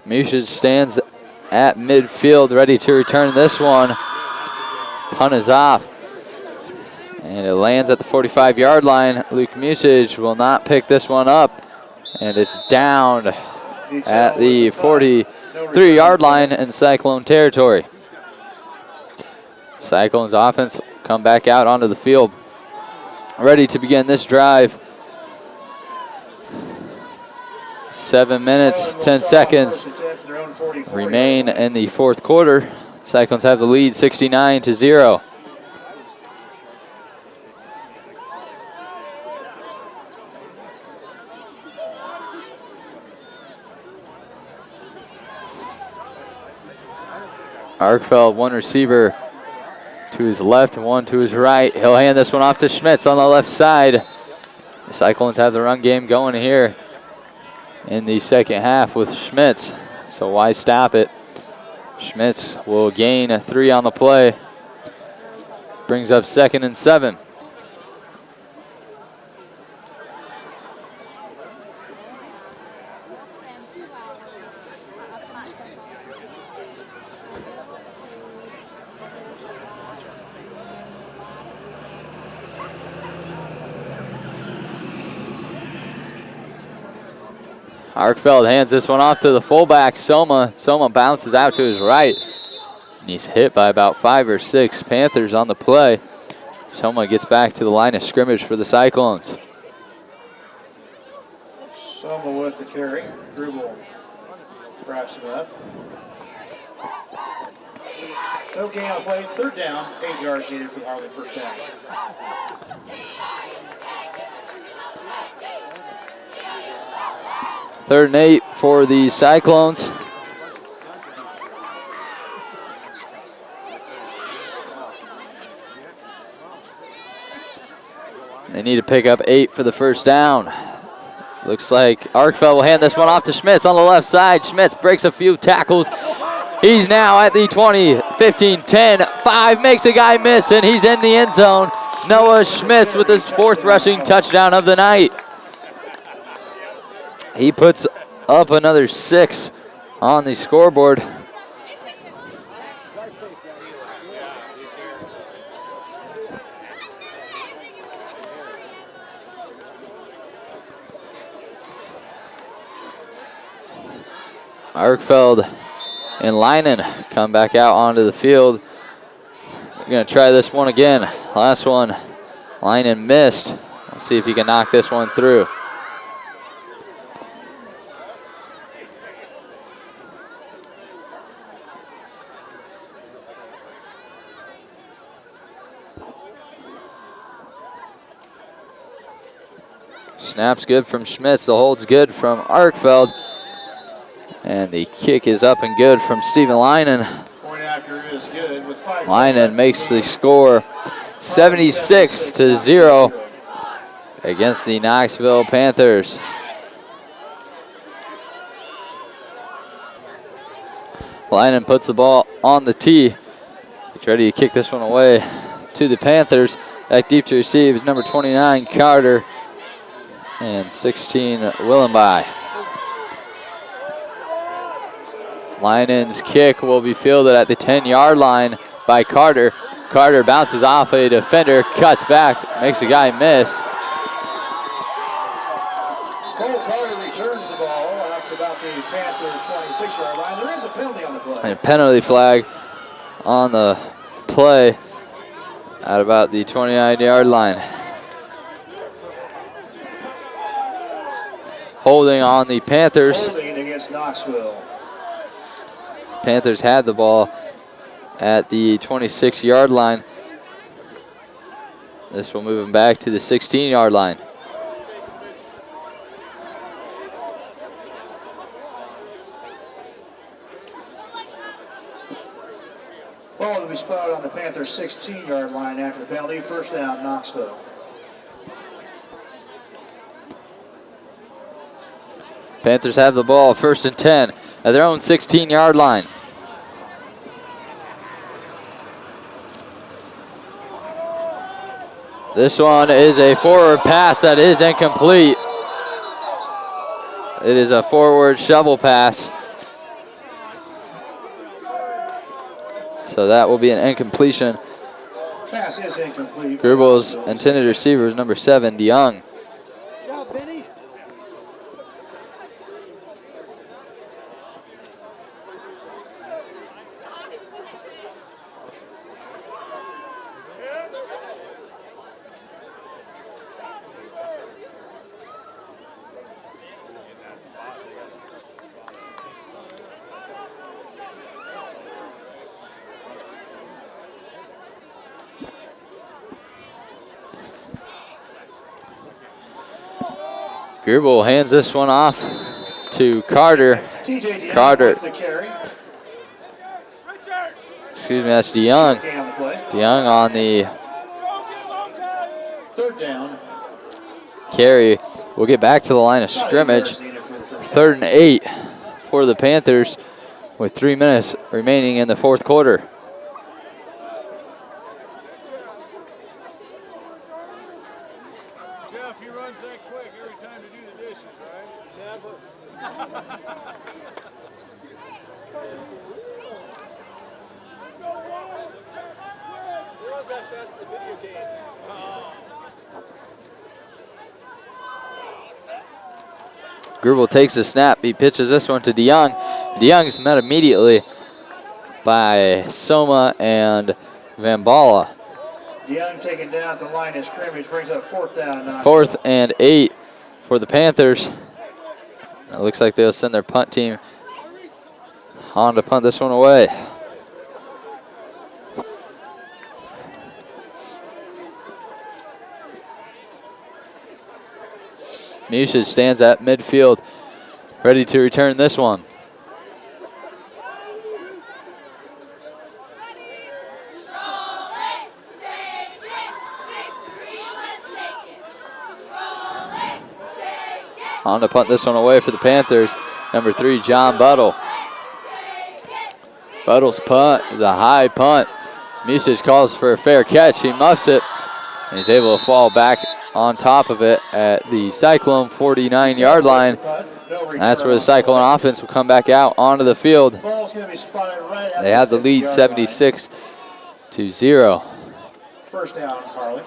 Musich stands at midfield, ready to return this one. Punt is off. And it lands at the 45-yard line. Luke Musich will not pick this one up. And it's down at the 43-yard line in Cyclone territory. Cyclone's offense come back out onto the field, ready to begin this drive. 7 minutes, 10 seconds remain in the 4th quarter. Cyclones have the lead 69-0. Arkfeld, one receiver to to his left and one to his right. He'll hand this one off to Schmitz on the left side. The Cyclones have the run game going here in the second half with Schmitz. So why stop it? Schmitz will gain a 3 on the play. Brings up 2nd and 7. Arkfeld hands this one off to the fullback, Soma. Soma bounces out to his right. And he's hit by about 5 or 6 Panthers on the play. Soma gets back to the line of scrimmage for the Cyclones. Soma with the carry. Grubel wraps him up. No gain on the play. 3rd down, 8 yards needed for the Harlan first down. Third and 8 for the Cyclones. They need to pick up 8 for the first down. Looks like Arkfeld will hand this one off to Schmitz on the left side. Schmitz breaks a few tackles. He's now at the 20, 15, 10, 5, makes a guy miss, and he's in the end zone. Noah Schmitz with his 4th rushing touchdown of the night. He puts up another 6 on the scoreboard. Arkfeld and Leinen come back out onto the field. We're going to try this one again. Last one, Leinen missed. Let's see if he can knock this one through. Snap's good from Schmitz. The hold's good from Arkfeld. And the kick is up and good from Stephen Leinen. Point after is good with 5. Leinen makes the score 76-0 against the Knoxville Panthers. Leinen puts the ball on the tee. He's ready to kick this one away to the Panthers. Back deep to receive is number 29, Carter, and 16, Willenby. Leinen's kick will be fielded at the 10-yard line by Carter. Carter bounces off a defender, cuts back, makes a guy miss. Cole Carter returns the ball out to about the Panther 26-yard line. There is a penalty on the play. And a penalty flag on the play at about the 29-yard line. Holding on the Panthers. Holding against Knoxville. Panthers had the ball at the 26-yard line. This will move them back to the 16-yard line. Ball will be spotted on the Panthers 16-yard line after the penalty. First down, Knoxville. Panthers have the ball, 1st and 10 at their own 16-yard line. This one is a forward pass that is incomplete. It is a forward shovel pass. So that will be an incompletion. Pass is incomplete. Grubel's intended receiver is number 7, DeYoung. Grubel hands this one off to Carter. Carter, excuse me, that's DeYoung. Gain on the play. DeYoung on the Third down. carry. We'll get back to the line of scrimmage. 3rd and 8 for the Panthers with 3 minutes remaining in the fourth quarter. Jeff, he runs that quick every time to do the dishes, right? Never. He runs that fast in a video game. Grubel takes the snap. He pitches this one to DeYoung. DeYoung's met immediately by Soma and Van Bala. DeYoung taken down at the line of scrimmage, brings up 4th down. Knoxville. 4th and 8 for the Panthers. It looks like they'll send their punt team on to punt this one away. Mucid stands at midfield, ready to return this one. On to punt this one away for the Panthers. Number 3, John Buttle. Buttle's punt is a high punt. Mucid calls for a fair catch. He muffs it, and he's able to fall back on top of it at the Cyclone 49-yard line. That's where the Cyclone offense will come back out onto the field. They have the lead 76-0. First down, Harlan.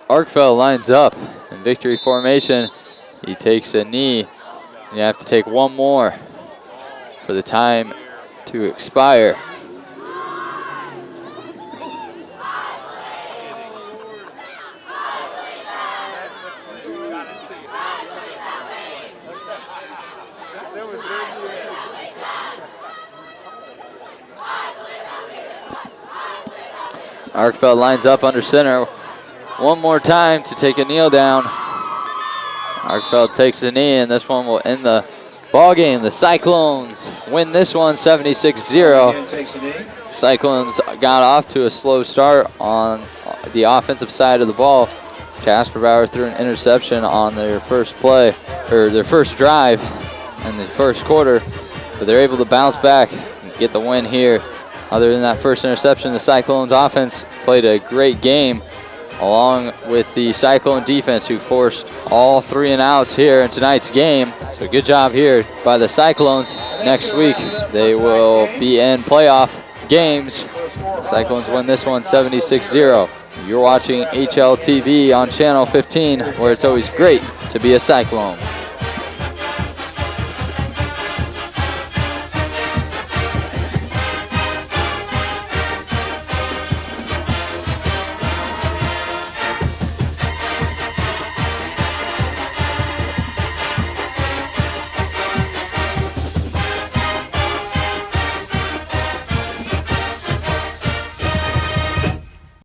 Arkfeld lines up in victory formation. He takes a knee. You have to take one more for the time to expire. Arkfeld lines up under center one more time to take a kneel down. Arkfeld takes a knee, and this one will end the ball game. The Cyclones win this one 76-0. Cyclones got off to a slow start on the offensive side of the ball. Casper Bauer threw an interception on their first play, or their first drive in the first quarter, but they're able to bounce back and get the win here. Other than that first interception, the Cyclones offense played a great game, along with the Cyclone defense, who forced all 3 and outs here in tonight's game. So good job here by the Cyclones. Next week, they will be in playoff games. The Cyclones win this one 76-0. You're watching HLTV on Channel 15, where it's always great to be a Cyclone.